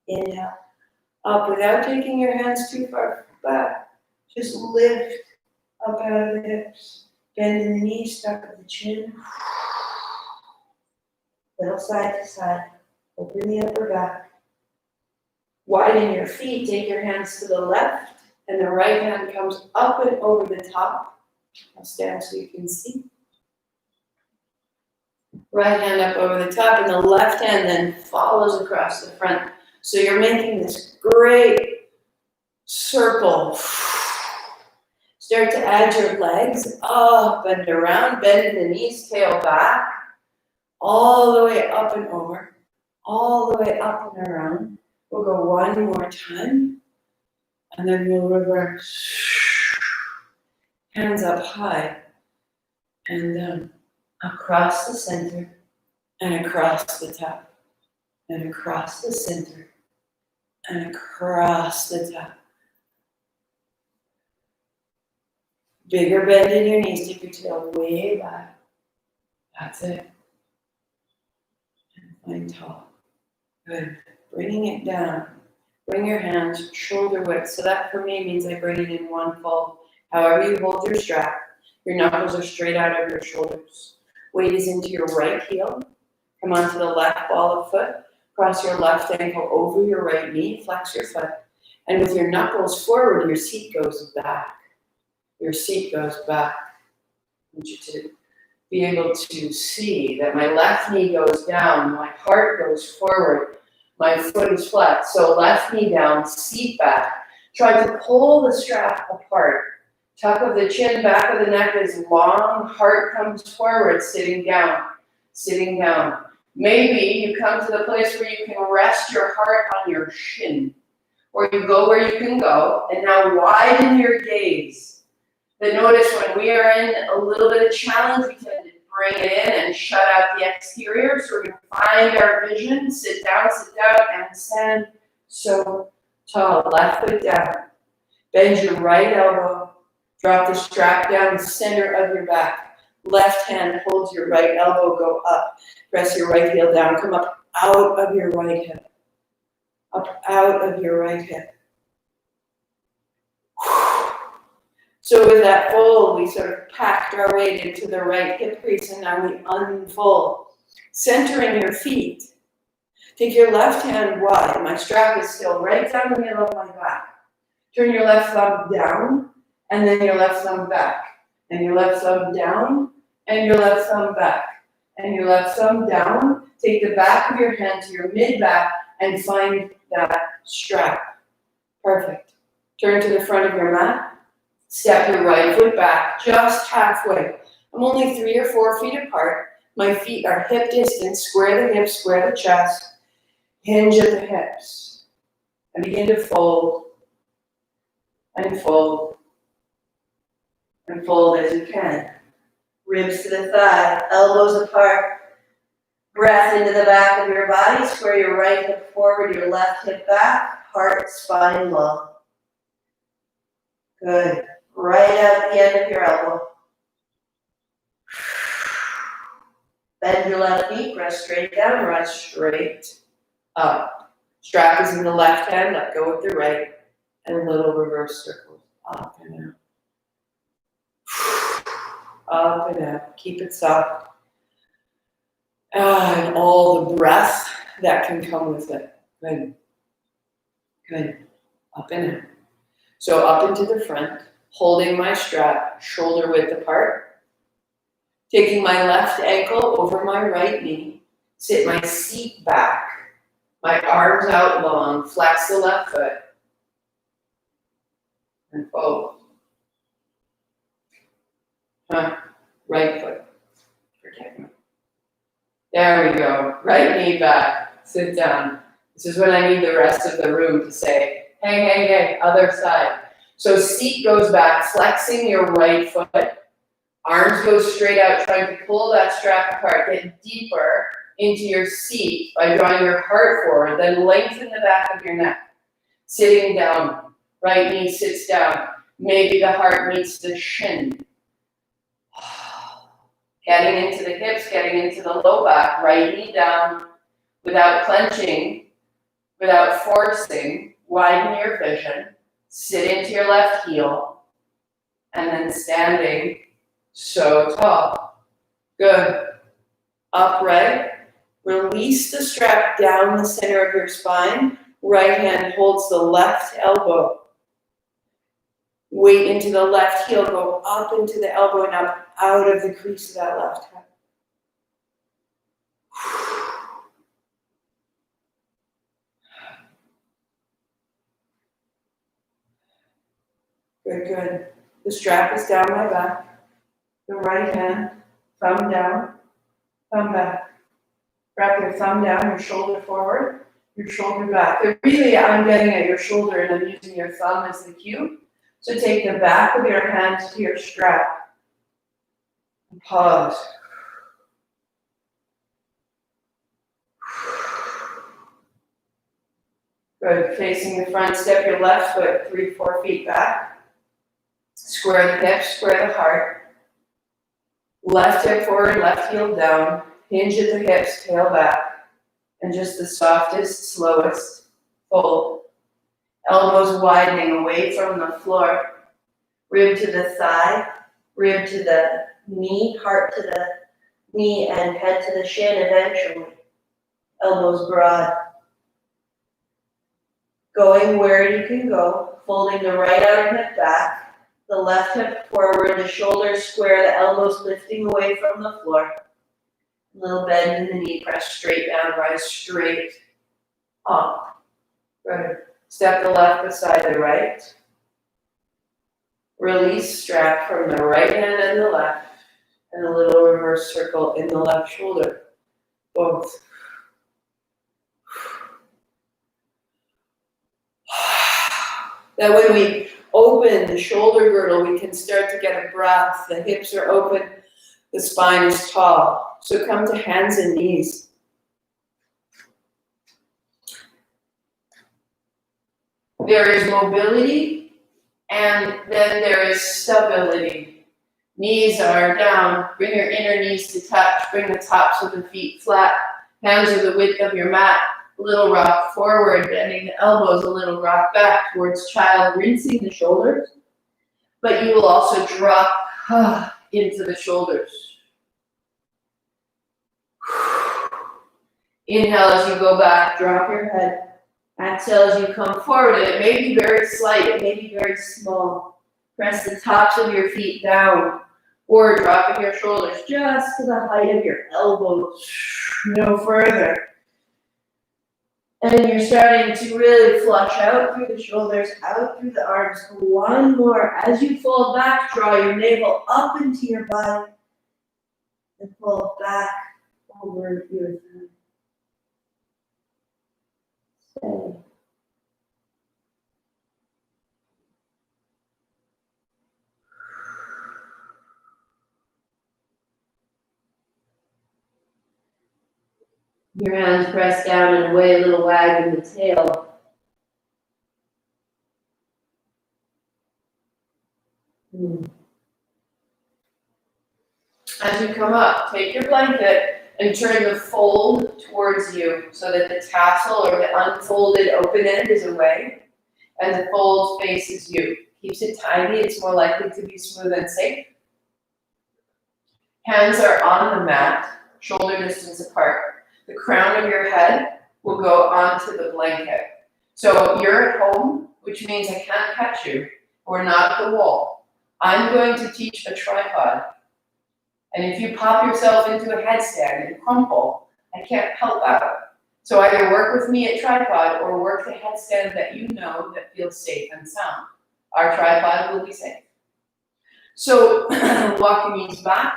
Inhale. Up without taking your hands too far back. Just lift up out of the hips. Bend in the knees, tuck of the chin. Little side to side. Open the upper back. Widen your feet. Take your hands to the left. And the right hand comes up and over the top. I'll stand so you can see. Right hand up over the top, and the left hand then follows across the front. So you're making this great circle. Start to add your legs up and around, bend the knees, tail back, all the way up and over, all the way up and around. We'll go one more time, and then we'll reverse. Hands up high, and then across the center, and across the top, and across the center, and across the top. Bigger bend in your knees, take your tail way back. That's it. And find tall. Good. Bringing it down. Bring your hands shoulder width. So that for me means I bring it in one fold. However you hold your strap, your knuckles are straight out of your shoulders. Weight is into your right heel. Come onto the left ball of foot. Cross your left ankle over your right knee. Flex your foot. And with your knuckles forward, your seat goes back. Your seat goes back. I want you to be able to see that my left knee goes down, my heart goes forward, my foot is flat. So left knee down, seat back. Try to pull the strap apart. Tuck of the chin, back of the neck is long, heart comes forward, sitting down. sitting down. Maybe you come to the place where you can rest your heart on your shin, or you go where you can go, and now widen your gaze. Then notice when we are in a little bit of challenge, we tend to bring it in and shut out the exterior. So we're going to find our vision, sit down, and stand so tall. Left foot down. Bend your right elbow. Drop the strap down the center of your back. Left hand holds your right elbow, go up. Press your right heel down. Come up out of your right hip. Up out of your right hip. So with that fold, we sort of packed our weight into the right hip crease, and now we unfold. Centering your feet. Take your left hand wide. My strap is still right down the middle of my back. Turn your left thumb down, and then your left thumb back. And your left thumb down, and your left thumb back. And your left thumb down. Take the back of your hand to your mid-back and find that strap. Perfect. Turn to the front of your mat. Step your right foot back just halfway. I'm only 3 or 4 feet apart. My feet are hip distance. Square the hips, square the chest. Hinge at the hips. And begin to fold. And fold. And fold as you can. Ribs to the thigh, elbows apart. Breath into the back of your body. Square your right hip forward, your left hip back. Heart, spine long. Good. Right out the end of your elbow. Bend your left knee, press straight down, rise straight up. Strap is in the left hand, let go with the right, and little reverse circles. Up and out. Up and out. Keep it soft. And all the breath that can come with it. Good. Good. Up and out. So up into the front. Holding my strap, shoulder width apart. Taking my left ankle over my right knee. Sit my seat back. My arms out long. Flex the left foot. And fold. Right foot. Forget me. There we go. Right knee back. Sit down. This is when I need the rest of the room to say, hey, other side. So seat goes back, flexing your right foot. Arms go straight out, trying to pull that strap apart. Get deeper into your seat by drawing your heart forward. Then lengthen the back of your neck. Sitting down. Right knee sits down. Maybe the heart meets the shin. Getting into the hips, getting into the low back. Right knee down without clenching, without forcing. Widen your vision. Sit into your left heel, and then standing so tall. Good. Upright. Release the strap down the center of your spine. Right hand holds the left elbow. Weight into the left heel. Go up into the elbow and up out of the crease of that left hand. Good. The strap is down my back. The right hand, thumb down, thumb back. Wrap your thumb down, your shoulder forward, your shoulder back. Really, I'm getting at your shoulder and I'm using your thumb as the cue. So take the back of your hand to your strap. And pause. Good. Facing the front, step your left foot 3-4 feet back. Square the hips, square the heart. Left hip forward, left heel down. Hinge at the hips, tail back. And just the softest, slowest fold. Elbows widening away from the floor. Rib to the thigh, rib to the knee, heart to the knee, and head to the shin eventually. Elbows broad. Going where you can go, folding the right outer hip back. The left hip forward, the shoulders square, the elbows lifting away from the floor. A little bend in the knee, press straight down, rise straight up. Good. Step the left beside the right. Release strap from the right hand and the left, and a little reverse circle in the left shoulder. Both. Now when we open the shoulder girdle, we can start to get a breath. The hips are open, the spine is tall. So come to hands and knees. There is mobility, and then there is stability. Knees are down. Bring your inner knees to touch. Bring the tops of the feet flat. Hands are the width of your mat. A little rock forward, bending the elbows, a little rock back towards child, rinsing the shoulders. But you will also drop into the shoulders. Inhale as you go back, drop your head. Exhale as you come forward, and it may be very slight, it may be very small. Press the tops of your feet down, or dropping your shoulders just to the height of your elbows, no further. And you're starting to really flush out through the shoulders, out through the arms. One more. As you fold back, draw your navel up into your body, and pull back over your thigh. Stay. Your hands press down and away, a little wag in the tail. As you come up, take your blanket and turn the fold towards you so that the tassel or the unfolded open end is away and the fold faces you. Keeps it tidy, it's more likely to be smooth and safe. Hands are on the mat, shoulder distance apart. The crown of your head will go onto the blanket. So you're at home, which means I can't catch you. We're not at the wall. I'm going to teach a tripod. And if you pop yourself into a headstand and crumple, I can't help out. So either work with me at tripod or work the headstand that you know that feels safe and sound. Our tripod will be safe. So walk your knees back,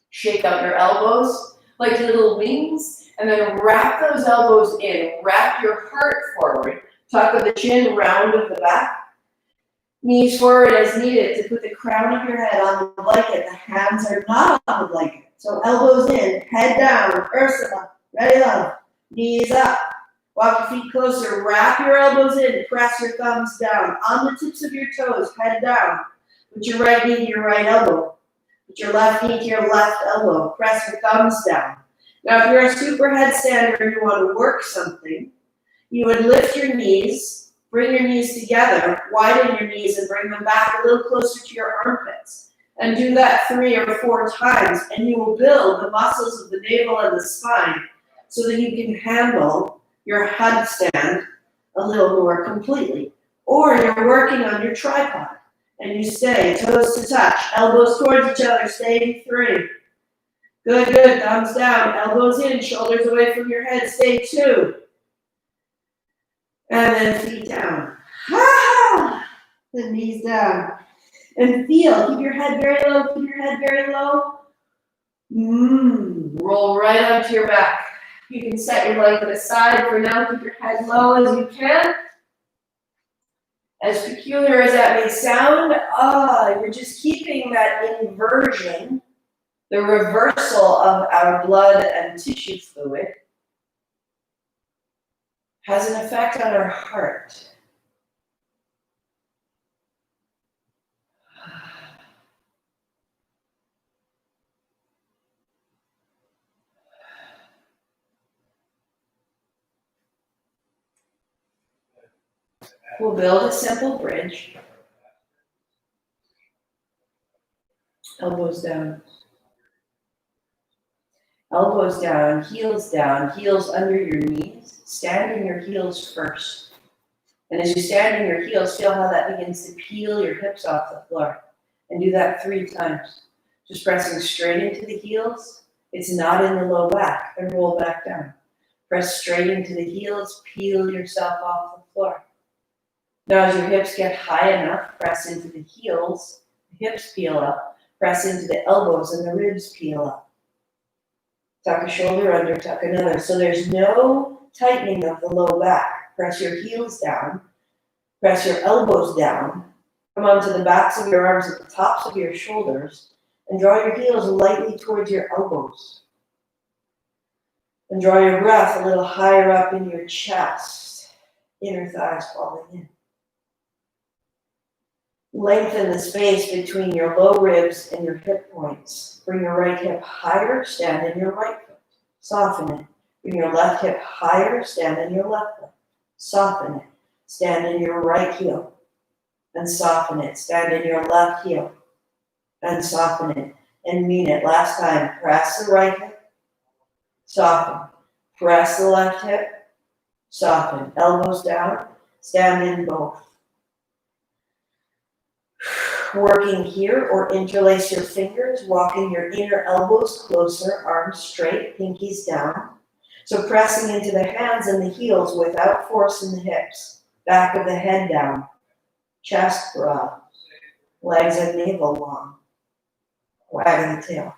shake out your elbows like little wings, and then wrap those elbows in. Wrap your heart forward. Tuck of the chin, round of the back. Knees forward as needed to put the crown of your head on the blanket. The hands are not on the blanket. So elbows in, head down, Ursula, ready love. Knees up. Walk your feet closer. Wrap your elbows in. Press your thumbs down. On the tips of your toes, head down. Put your right knee to your right elbow. Put your left knee to your left elbow. Press your thumbs down. Now, if you're a super headstander and you want to work something, you would lift your knees, bring your knees together, widen your knees, and bring them back a little closer to your armpits. And do that 3 or 4 times, and you will build the muscles of the navel and the spine so that you can handle your headstand a little more completely. Or you're working on your tripod, and you stay toes to touch, elbows towards each other, stay 3. Good, good, thumbs down, elbows in, shoulders away from your head, stay 2. And then feet down. The knees down. And feel, keep your head very low, keep your head very low. Roll right onto your back. You can set your blanket aside for now, keep your head low as you can. As peculiar as that may sound, you're just keeping that inversion, the reversal of our blood and tissue fluid, has an effect on our heart. We'll build a simple bridge. Elbows down. Elbows down, heels under your knees. Stand in your heels first. And as you stand in your heels, feel how that begins to peel your hips off the floor. And do that 3 times. Just pressing straight into the heels. It's not in the low back. And roll back down. Press straight into the heels. Peel yourself off the floor. Now as your hips get high enough, press into the heels. The hips peel up. Press into the elbows and the ribs peel up. Tuck a shoulder under, tuck another. So there's no tightening of the low back. Press your heels down. Press your elbows down. Come onto the backs of your arms at the tops of your shoulders. And draw your heels lightly towards your elbows. And draw your breath a little higher up in your chest. Inner thighs falling in. Lengthen the space between your low ribs and your hip points. Bring your right hip higher, stand in your right foot. Soften it. Bring your left hip higher, stand in your left foot. Soften it. Stand in your right heel. And soften it. Stand in your left heel. And soften it. And mean it. Last time. Press the right hip. Soften. Press the left hip. Soften. Elbows down. Stand in both. Working here, or interlace your fingers, walking your inner elbows closer, arms straight, pinkies down. So pressing into the hands and the heels without force in the hips. Back of the head down. Chest broad. Legs and navel long. Wagging the tail.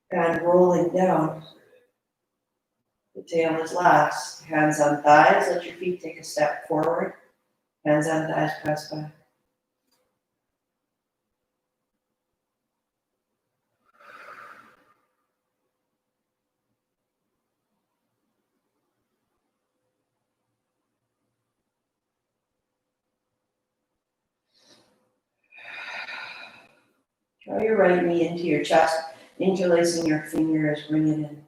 And rolling down. The tail is last. Hands on thighs. Let your feet take a step forward. Hands on thighs, press back. Draw your right knee into your chest, interlacing your fingers, bring it in.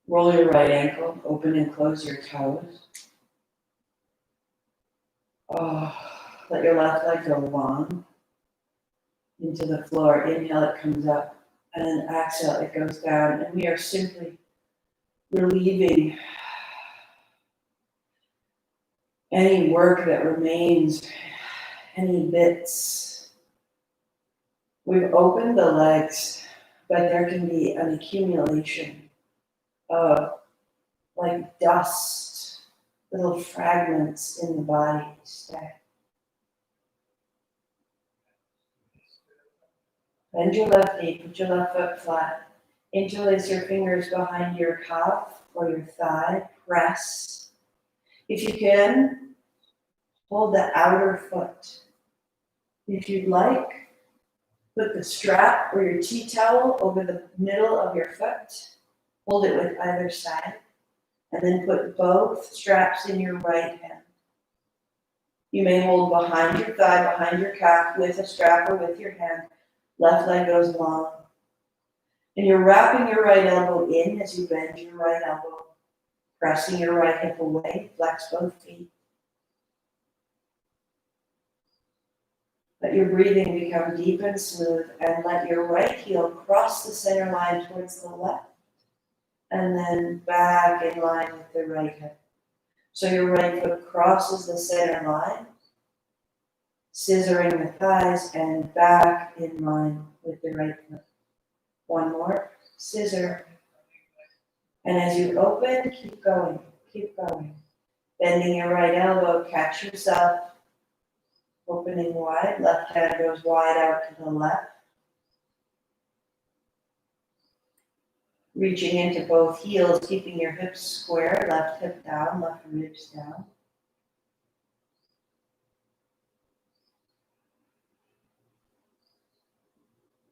Roll your right ankle, open and close your toes. Let your left leg go long into the floor. Inhale, it comes up, and then exhale, it goes down. And we are simply relieving any work that remains, any bits. We've opened the legs, but there can be an accumulation of like dust, little fragments in the body. Stay. Bend your left knee, put your left foot flat. Interlace your fingers behind your calf or your thigh. Press. If you can, hold the outer foot. If you'd like, put the strap or your tea towel over the middle of your foot. Hold it with either side. And then put both straps in your right hand. You may hold behind your thigh, behind your calf with a strap or with your hand. Left leg goes long. And you're wrapping your right elbow in as you bend your right elbow. Pressing your right hip away, flex both feet. Let your breathing become deep and smooth, and let your right heel cross the center line towards the left, and then back in line with the right hip. So your right foot crosses the center line, scissoring the thighs, and back in line with the right foot. One more, scissor. And as you open, keep going, keep going. Bending your right elbow, catch yourself. Opening wide, left hand goes wide out to the left. Reaching into both heels, keeping your hips square, left hip down, left ribs down.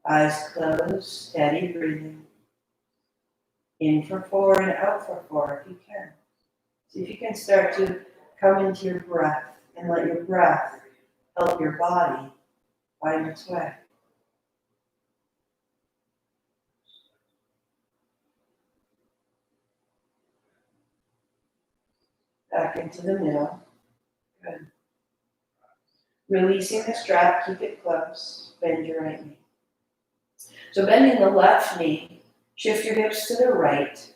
Eyes closed, steady breathing. In for 4 and out for 4 if you can. See if you can start to come into your breath and let your breath help your body find its way. Back into the middle. Good. Releasing the strap, keep it close. Bend your right knee. So bending the left knee, shift your hips to the right,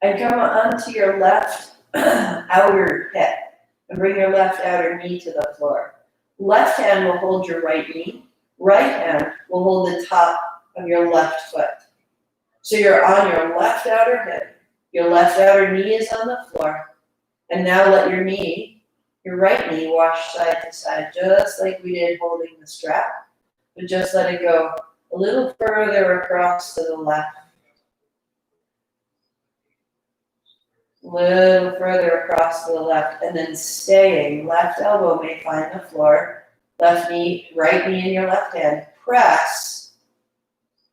and come onto your left outer hip, and bring your left outer knee to the floor. Left hand will hold your right knee. Right hand will hold the top of your left foot. So you're on your left outer hip. Your left outer knee is on the floor. And now let your knee Your right knee, wash side to side, just like we did holding the strap, but just let it go a little further across to the left. A little further across to the left, and then staying. Left elbow may find the floor. Left knee, right knee in your left hand. Press,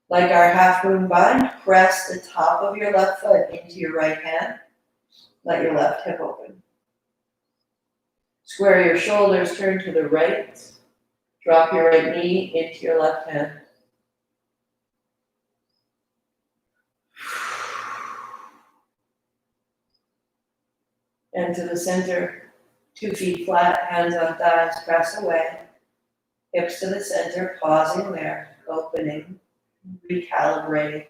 like our half moon bind, press the top of your left foot into your right hand. Let your left hip open. Square your shoulders, turn to the right. Drop your right knee into your left hand. And to the center, 2 feet flat, hands on thighs, press away. Hips to the center, pausing there, opening, recalibrating.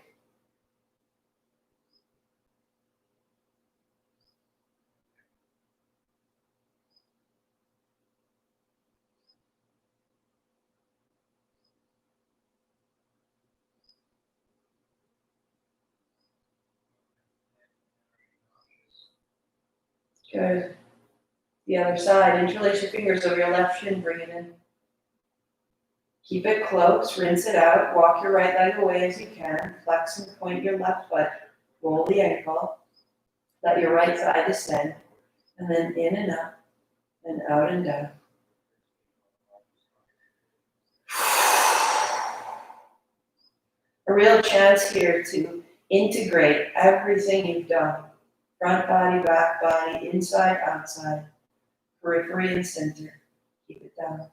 Good. The other side, interlace your fingers over your left shin, bring it in. Keep it close, rinse it out, walk your right leg away as you can, flex and point your left foot, roll the ankle, let your right thigh descend, and then in and up, and out and down. A real chance here to integrate everything you've done. Front body, back body, inside, outside, periphery and center. Keep it down.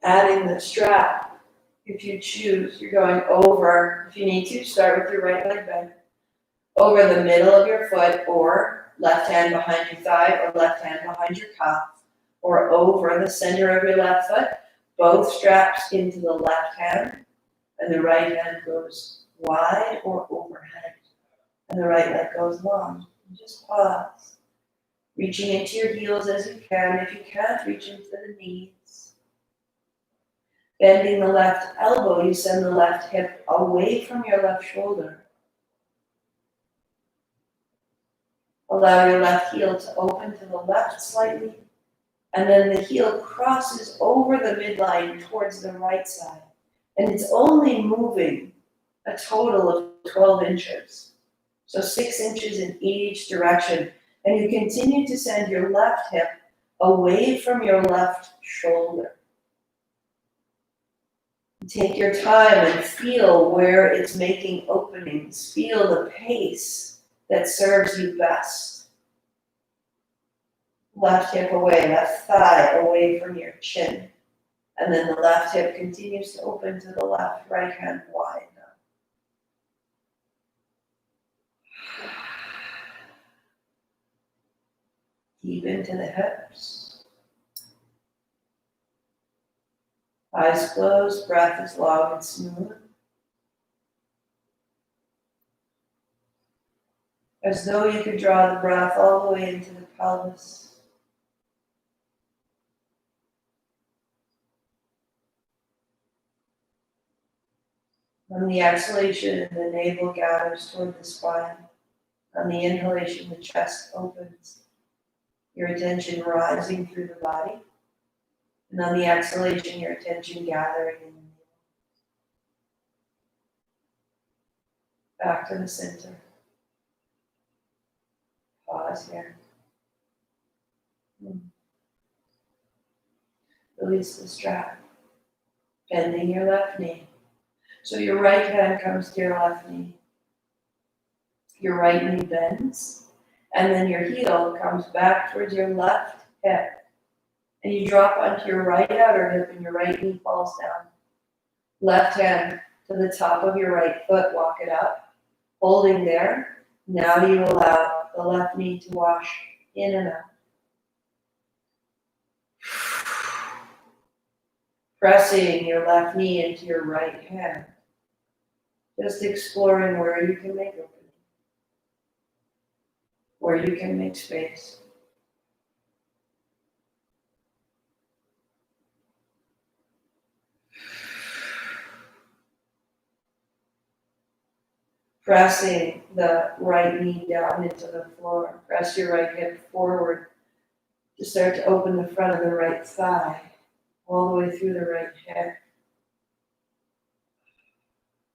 Adding the strap, if you choose, you're going over, if you need to, start with your right leg bend. Over the middle of your foot, or left hand behind your thigh, or left hand behind your cuff, or over the center of your left foot, both straps into the left hand, and the right hand goes wide or overhead, and the right leg goes long. And just pause, reaching into your heels as you can. If you can't, reach into the knees. Bending the left elbow, you send the left hip away from your left shoulder. Allow your left heel to open to the left slightly, and then the heel crosses over the midline towards the right side. And it's only moving a total of 12 inches. So 6 inches in each direction. And you continue to send your left hip away from your left shoulder. Take your time and feel where it's making openings. Feel the pace that serves you best. Left hip away, left thigh away from your chin. And then the left hip continues to open to the left, right hand wide now. Deep into the hips. Eyes closed, breath is long and smooth. As though you could draw the breath all the way into the pelvis. On the exhalation, the navel gathers toward the spine. On the inhalation, the chest opens. Your attention rising through the body. And on the exhalation, your attention gathering in the navel. Back to the center. Pause here. Release the strap. Bending your left knee. So your right hand comes to your left knee. Your right knee bends. And then your heel comes back towards your left hip. And you drop onto your right outer hip and your right knee falls down. Left hand to the top of your right foot, walk it up. Holding there. Now you allow the left knee to wash in and out. Pressing your left knee into your right hand. Just exploring where you can make opening. Where you can make space. Pressing the right knee down into the floor. Press your right hip forward to start to open the front of the right thigh, all the way through the right hip.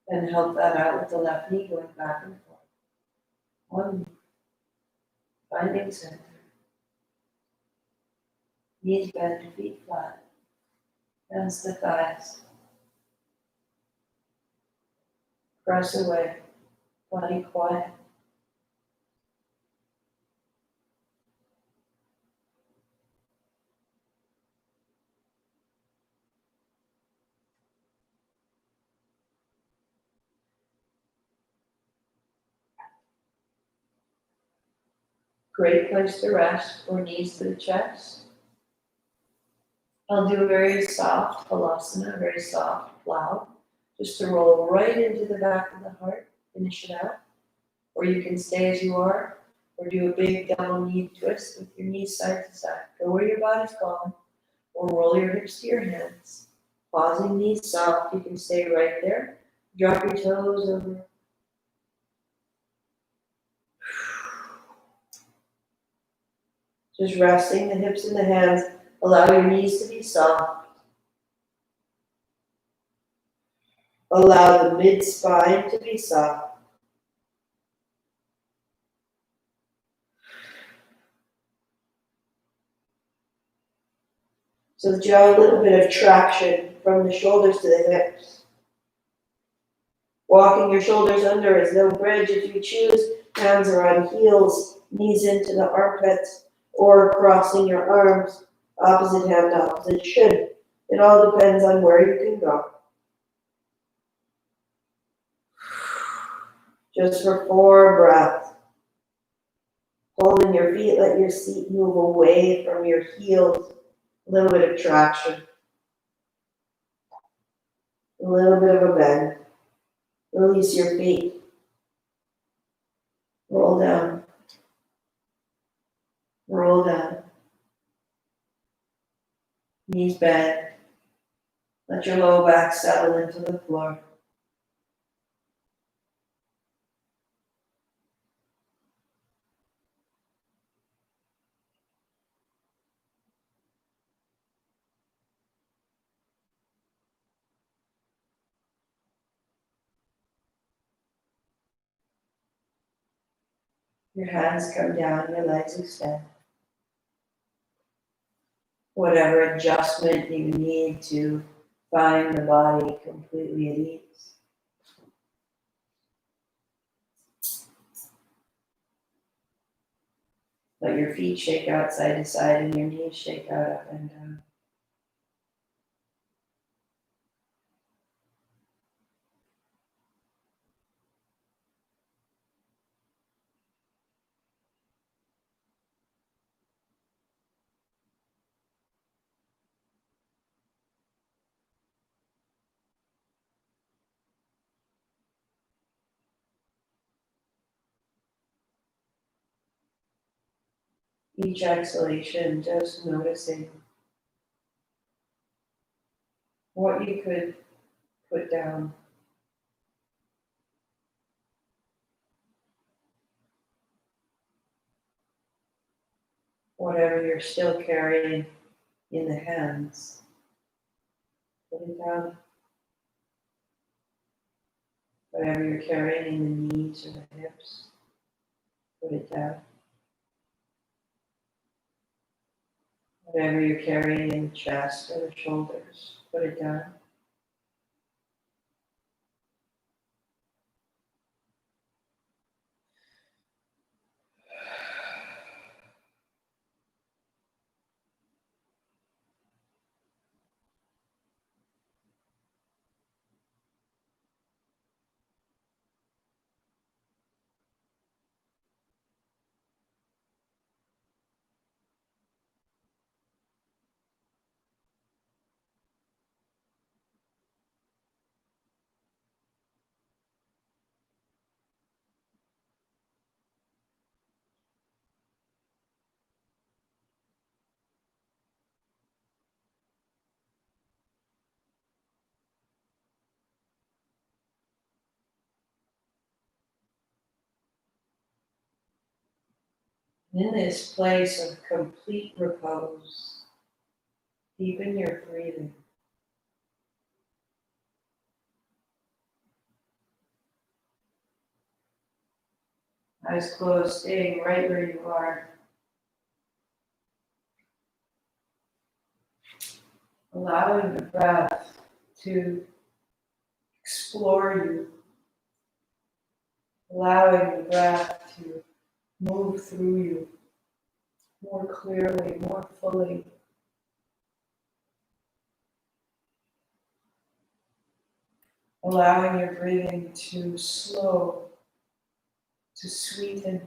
And help that out with the left knee going back and forth. One, finding center. Knees bend, feet flat. Hands to thighs. Press away. Body quiet. Great place to rest, or knees to the chest. I'll do a very soft halasana, very soft plow, just to roll right into the back of the heart, finish it out. Or you can stay as you are, or do a big double knee twist with your knees side to side. Go where your body's calling, or roll your hips to your hands. Pausing knees soft, you can stay right there. Drop your toes over. Just resting the hips and the hands. Allow your knees to be soft. Allow the mid-spine to be soft. So that you have a little bit of traction from the shoulders to the hips. Walking your shoulders under is no bridge if you choose. Hands are on heels, knees into the armpits, or crossing your arms, opposite hand, opposite shin. It all depends on where you can go. Just for 4 breaths. Holding your feet, let your seat move away from your heels. A little bit of traction. A little bit of a bend. Release your feet. Roll down. Roll down. Knees bend. Let your low back settle into the floor. Your hands come down, your legs extend. Whatever adjustment you need to find the body completely at ease. Let your feet shake out side to side and your knees shake out up and down. Each exhalation, just noticing what you could put down. Whatever you're still carrying in the hands, put it down. Whatever you're carrying in the knees or the hips, put it down. Whatever you're carrying in the chest or the shoulders, put it down. In this place of complete repose, deepen your breathing. Eyes closed, staying right where you are. Allowing the breath to explore you. Allowing the breath to move through you more clearly, more fully. Allowing your breathing to slow, to sweeten.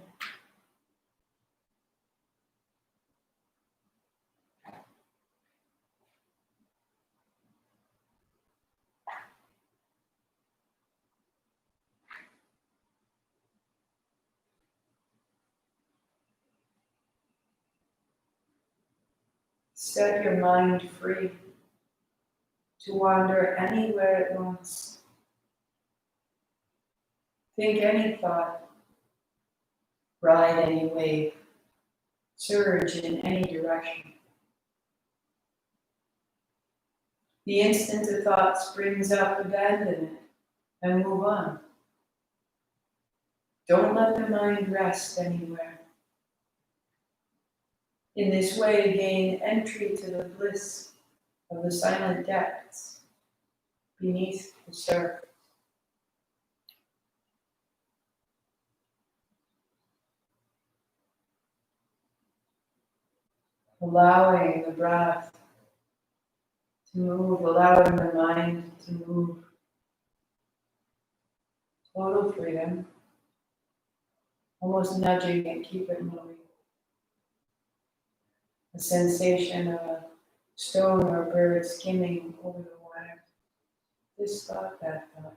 Set your mind free to wander anywhere it wants. Think any thought, ride any wave, surge in any direction. The instant a thought springs up, abandon it and move on. Don't let the mind rest anywhere. In this way, gain entry to the bliss of the silent depths beneath the surface. Allowing the breath to move, allowing the mind to move. Total freedom, almost nudging and keep it moving. A sensation of a stone or bird skimming over the water. This thought, that thought.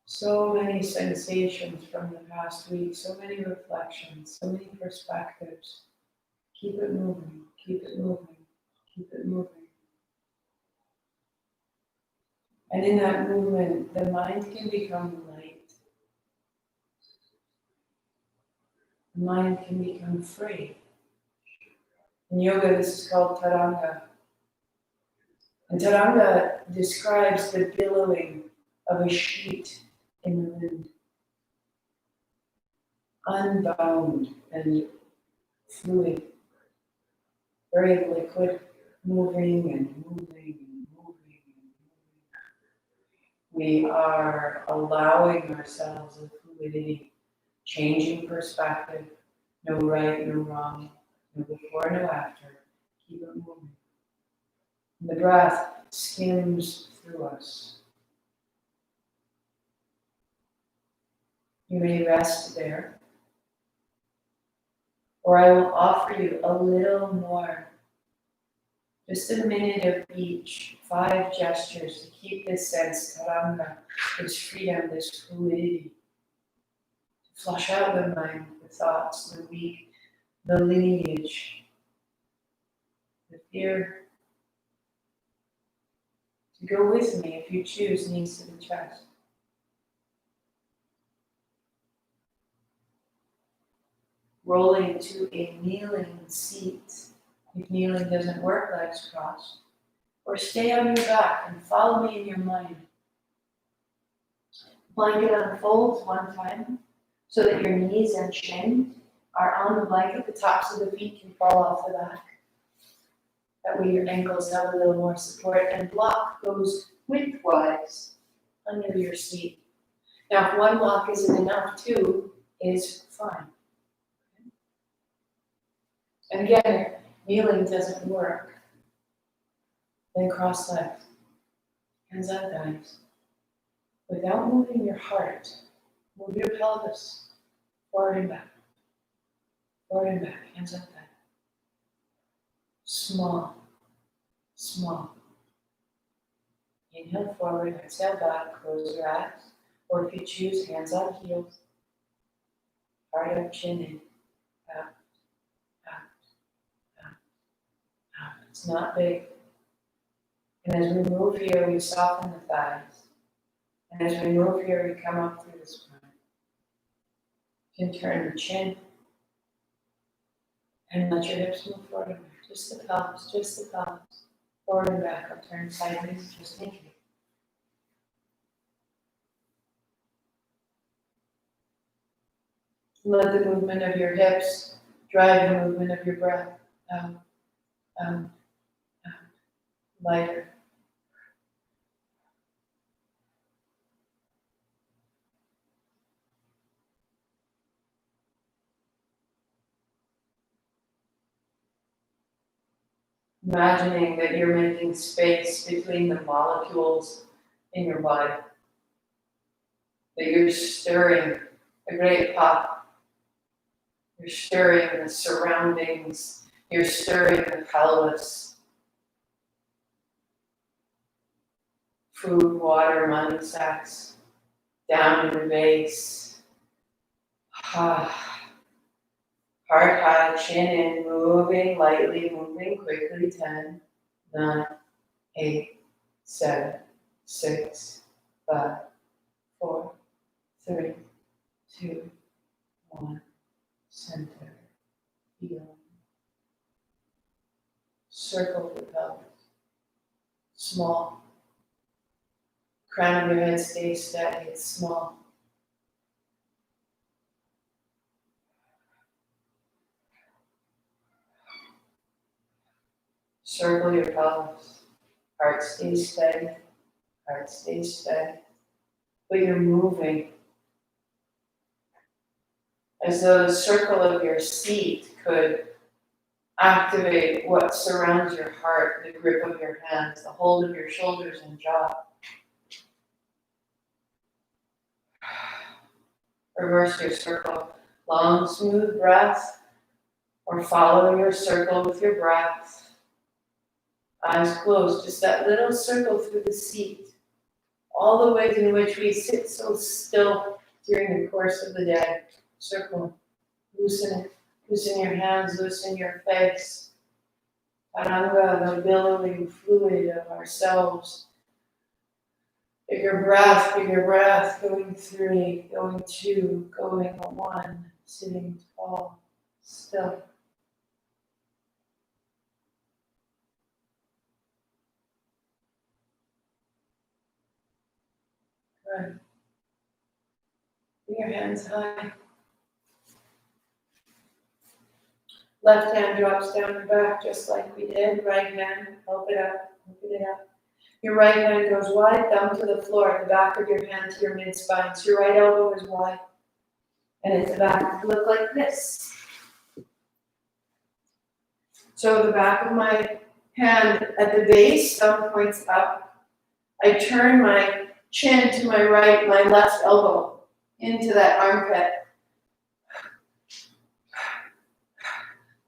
So many sensations from the past week, so many reflections, so many perspectives. Keep it moving, keep it moving, keep it moving. And in that movement, the mind can become light. The mind can become free. In yoga, this is called taranga. And taranga describes the billowing of a sheet in the wind. Unbound and fluid. Very liquid, moving and moving and moving and moving. We are allowing ourselves a fluidity, changing perspective, no right, no wrong, no before, no after. Keep it moving. And the breath skims through us. You may rest there, or I will offer you a little more. Just a minute of each, 5 gestures to keep this sense, taranga, this freedom, this fluidity. To flush out the mind, the thoughts, the weak, the lineage, the fear. To go with me, if you choose, knees to the chest. Rolling to a kneeling seat. If kneeling doesn't work, legs crossed. Or stay on your back and follow me in your mind. Blanket unfolds one time so that your knees and shin are on the blanket. The tops of the feet can fall off the back. That way your ankles have a little more support, and block goes widthwise under your seat. Now, if one block isn't enough, 2 is fine. And again, if kneeling doesn't work, then cross legs, hands on thighs. Without moving your heart, move your pelvis forward and back, hands on thighs. Small, small. Inhale forward, exhale back, close your eyes. Or if you choose, hands on heels, heart up, chin in, out, out, out, out. It's not big. And as we move here, we soften the thighs. And as we move here, we come up through the spine. You can turn the chin and let your hips move forward and back. Just the pelvis, just the pelvis. Forward and back. I'll turn sideways just in case. Let the movement of your hips drive the movement of your breath out, out, out, lighter. Imagining that you're making space between the molecules in your body, that you're stirring a great pot, you're stirring the surroundings, you're stirring the pelvis, food, water, money sacks, down in the base, heart high, chin in, moving lightly, moving quickly, 10, 9, 8, 7, 6, 5, 4, 3, 2, 1, center, feel. Circle the pelvis, small. Crown of your head stays steady, it's small. Circle your pelvis, heart stays steady, heart stays steady. But you're moving as though the circle of your seat could activate what surrounds your heart, the grip of your hands, the hold of your shoulders and jaw. Reverse your circle. Long, smooth breath, or follow your circle with your breath. Eyes closed, just that little circle through the seat. All the ways in which we sit so still during the course of the day. Circle. Loosen it. Loosen your hands, loosen your face. Taranga, the billowing fluid of ourselves. Bigger breath, going 3, going 2, going 1, sitting tall, still. Good. Bring your hands high. Left hand drops down your back just like we did. Right hand, open it up, open it up. Your right hand goes wide, thumb to the floor, the back of your hand to your mid-spine. So your right elbow is wide. And it's about to look like this. So the back of my hand at the base, thumb points up. I turn my chin to my right, my left elbow into that armpit.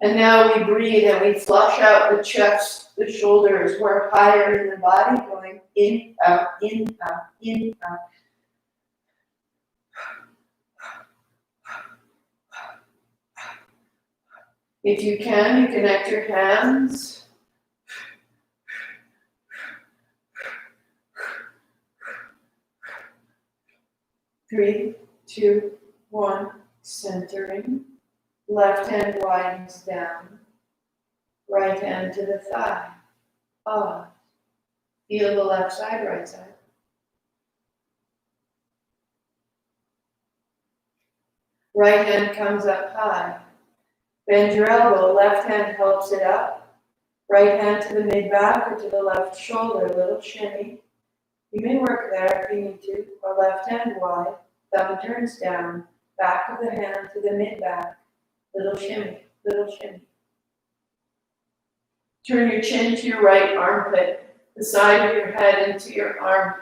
And now we breathe and we flush out the chest, the shoulders. We're higher in the body, going in, out, in, out, in, out. If you can, you connect your hands. Three, 2, 1, centering. Left hand widens down. Right hand to the thigh. Pause. Feel the left side, right side. Right hand comes up high. Bend your elbow, left hand helps it up. Right hand to the mid-back or to the left shoulder, a little shimmy. You may work there if you need to, or left hand wide, thumb turns down, back of the hand to the mid-back, little shimmy, little shimmy. Turn your chin to your right armpit, the side of your head into your arm,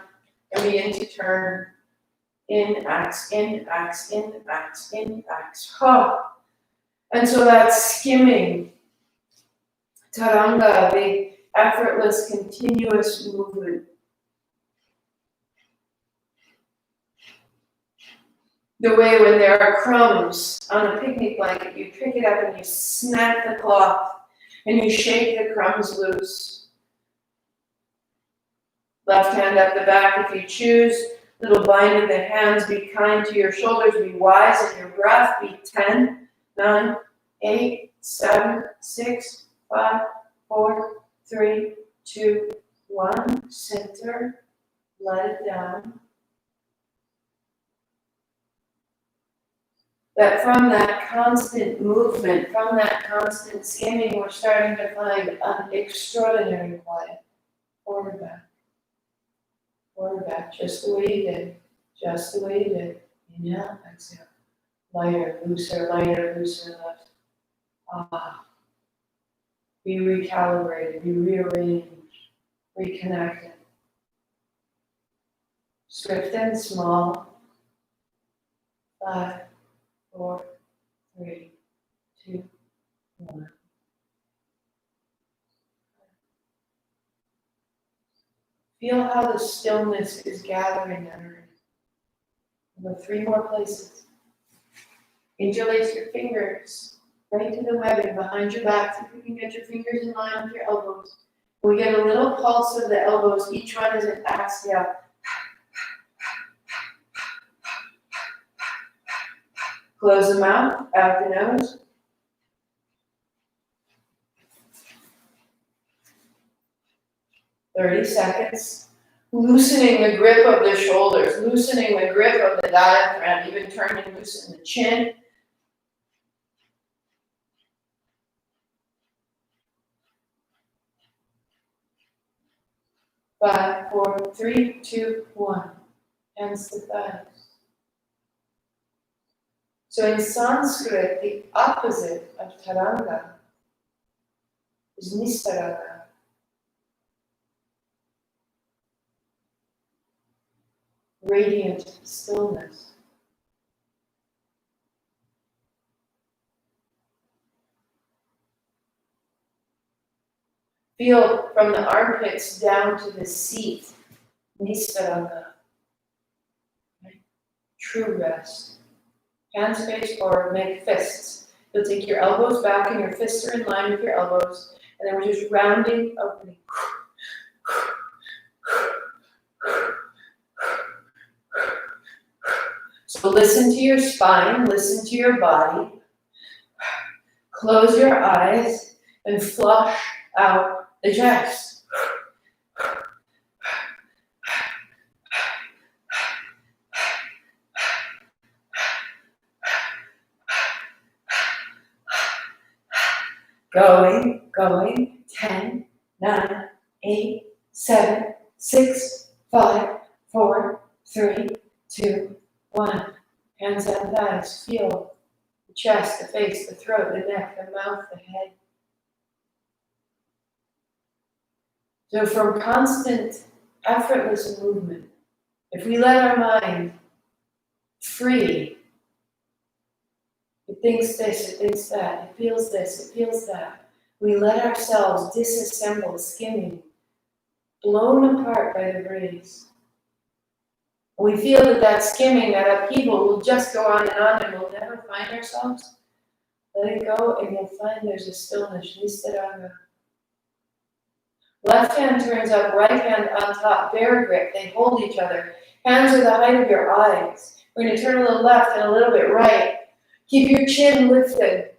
and begin to turn in, axe, in, axe, in, axe, in, axe. Ha! And so that's skimming, taranga, the effortless, continuous movement. The way when there are crumbs on a picnic blanket, you pick it up and you snap the cloth and you shake the crumbs loose. Left hand up the back if you choose. Little bind of the hands, be kind to your shoulders, be wise in your breath, be 10, 9, 8, 7, 6, 5, 4, 3, 2, 1, center, let it down. That from that constant movement, from that constant skimming, we're starting to find an extraordinary quiet. Forward, back, just the way you did, just the way you did. Inhale, exhale. Lighter, looser, left. Ah. Be recalibrated, be rearranged, reconnected. Swift and small. 5, 4, 3, 2, 1. Feel how the stillness is gathering underneath. Go 3 more places. Interlace your fingers right to the webbing behind your back. See if you can get your fingers in line with your elbows. We get a little pulse of the elbows. Each one is an exhale. Close the mouth, out the nose. "30 seconds. Loosening the grip of the shoulders, loosening the grip of the diaphragm, even turning loose in the chin. 5, 4, 3, 2, 1. Hands to thighs. So in Sanskrit, the opposite of taranga is nistaranga. Radiant stillness. Feel from the armpits down to the seat, nistaranga. True rest. Hands face forward, make fists. You'll take your elbows back and your fists are in line with your elbows. And then we're just rounding, opening. So listen to your spine, listen to your body. Close your eyes and flush out the chest. Going, 10, 9, 8, 7, 6, 5, 4, 3, 2, 1. Hands on thighs, feel the chest, the face, the throat, the neck, the mouth, the head. So from constant, effortless movement, if we let our mind free, it thinks this, it thinks that, it feels this, it feels that. We let ourselves disassemble, skimming, blown apart by the breeze. We feel that skimming, that upheaval will just go on and we'll never find ourselves. Let it go and you'll find there's a stillness, nistaranga. Left hand turns up, right hand on top, bear grip, they hold each other. Hands are the height of your eyes. We're going to turn a little left and a little bit right. Keep your chin lifted.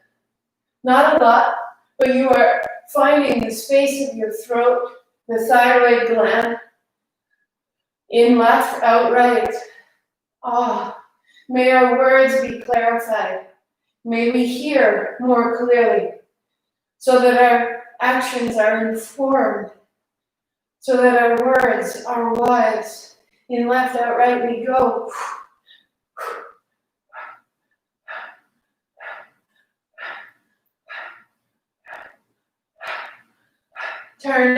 Not a lot, but you are finding the space of your throat, the thyroid gland. In left, out right. May our words be clarified. May we hear more clearly so that our actions are informed, so that our words are wise. In left, out right we go. Turn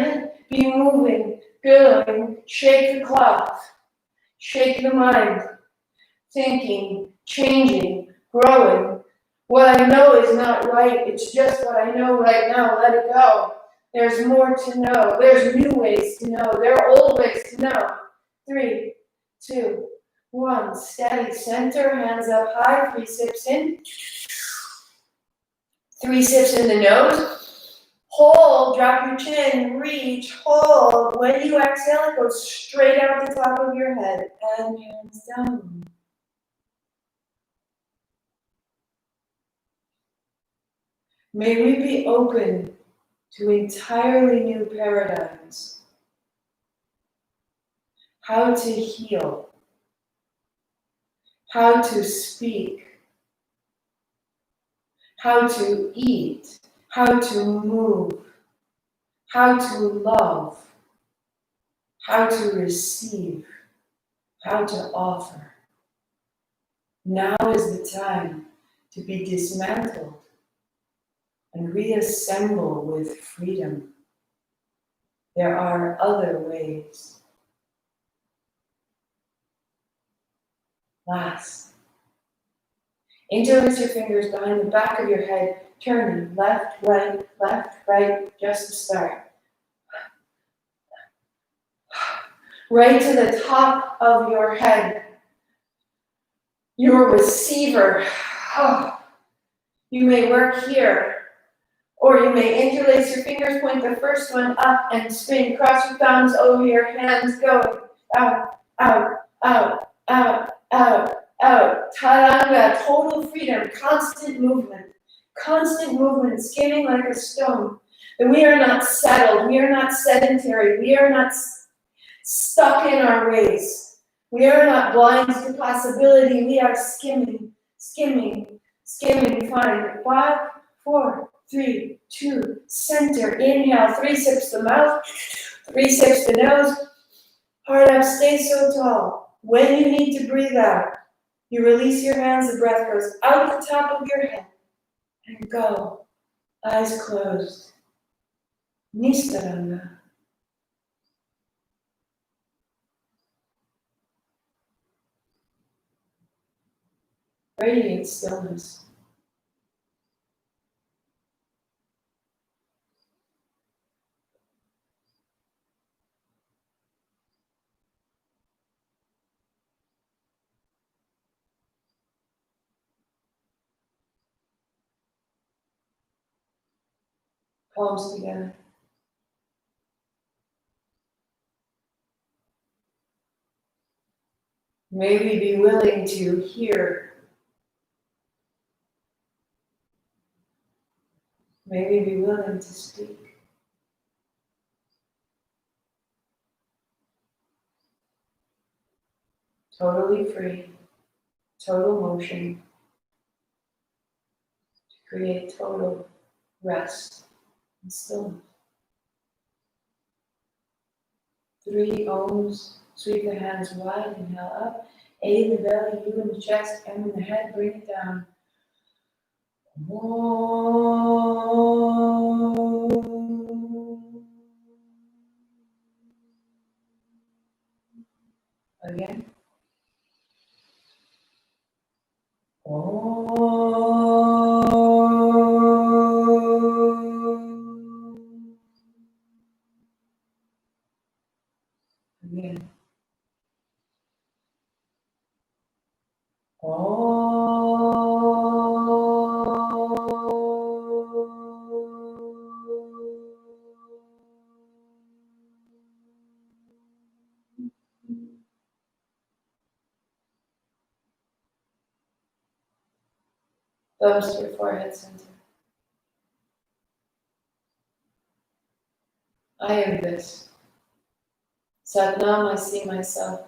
it, be moving, going, shake the cloth, shake the mind, thinking, changing, growing. What I know is not right, it's just what I know right now, let it go. There's more to know, there's new ways to know, there are old ways to know. 3, 2, 1, steady, center, hands up high, 3 sips in. 3 sips in the nose. Hold, drop your chin, reach, hold. When you exhale, it goes straight out the top of your head and hands down. May we be open to entirely new paradigms. How to heal, how to speak, how to eat, how to move, how to love, how to receive, how to offer. Now is the time to be dismantled and reassemble with freedom. There are other ways. Last. Interlace your fingers behind the back of your head, turning left, right, just to start. Right to the top of your head, your receiver. You may work here, or you may interlace your fingers, point the first one up and spin. Cross your thumbs over your hands, going out, out, out, out, out, out. Taranga, total freedom, constant movement, skimming like a stone. And we are not settled, we are not sedentary, we are not stuck in our ways. We are not blind to possibility, we are skimming, skimming, skimming. Fine. 5, 4, 3, 2, center. Inhale, 3 sips the mouth, 3 sips the nose. Heart up, stay so tall. When you need to breathe out, you release your hands, the breath goes out the top of your head and go. Eyes closed. Nistaranga. Radiant stillness. Palms together. May we be willing to hear. May we be willing to speak. Totally free, total motion, to create total rest and stillness. 3 ohms, sweep the hands wide, inhale up. A in the belly, U in the chest, M in the head, bring it down. Again. Again. Thumbs to your forehead center. I am this. Satnam, I see myself.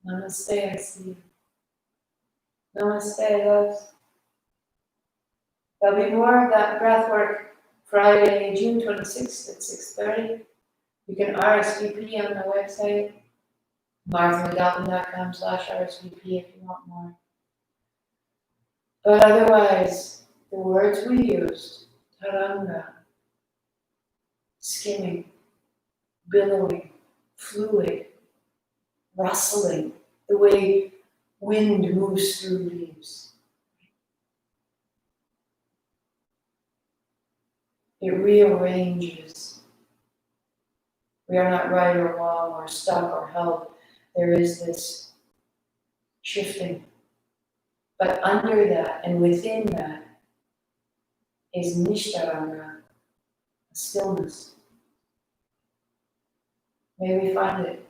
Namaste, I see you. Namaste, loves. There'll be more of that breath work Friday, June 26th at 6:30. You can RSVP on the website, marthamcdonald.com/RSVP if you want more. But otherwise, the words we used, taranga, skimming, billowing, fluid, rustling, the way wind moves through leaves. It rearranges. We are not right or wrong or stuck or held. There is this shifting. But under that and within that is nistaranga, stillness. May we find it.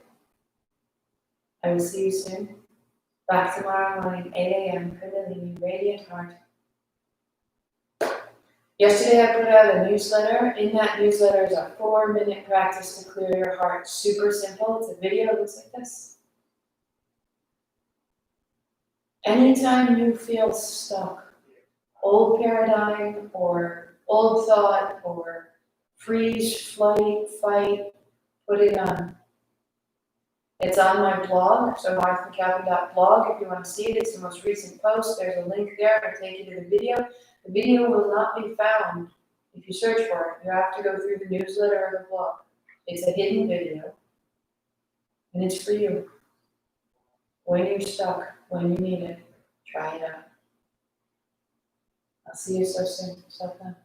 I will see you soon. Back tomorrow morning, 8 a.m. Kundalini, Radiant Heart. Yesterday I put out a newsletter. In that newsletter is a 4-minute practice to clear your heart. Super simple. It's a video. It looks like this. Anytime you feel stuck, old paradigm or old thought or freeze, flight, fight, put it on. It's on my blog, so marthancalvin.blog. If you want to see it, it's the most recent post. There's a link there to take you to the video. The video will not be found if you search for it. You have to go through the newsletter or the blog. It's a hidden video, and it's for you. When you're stuck, when you need it, try it out. I'll see you so soon. So fun.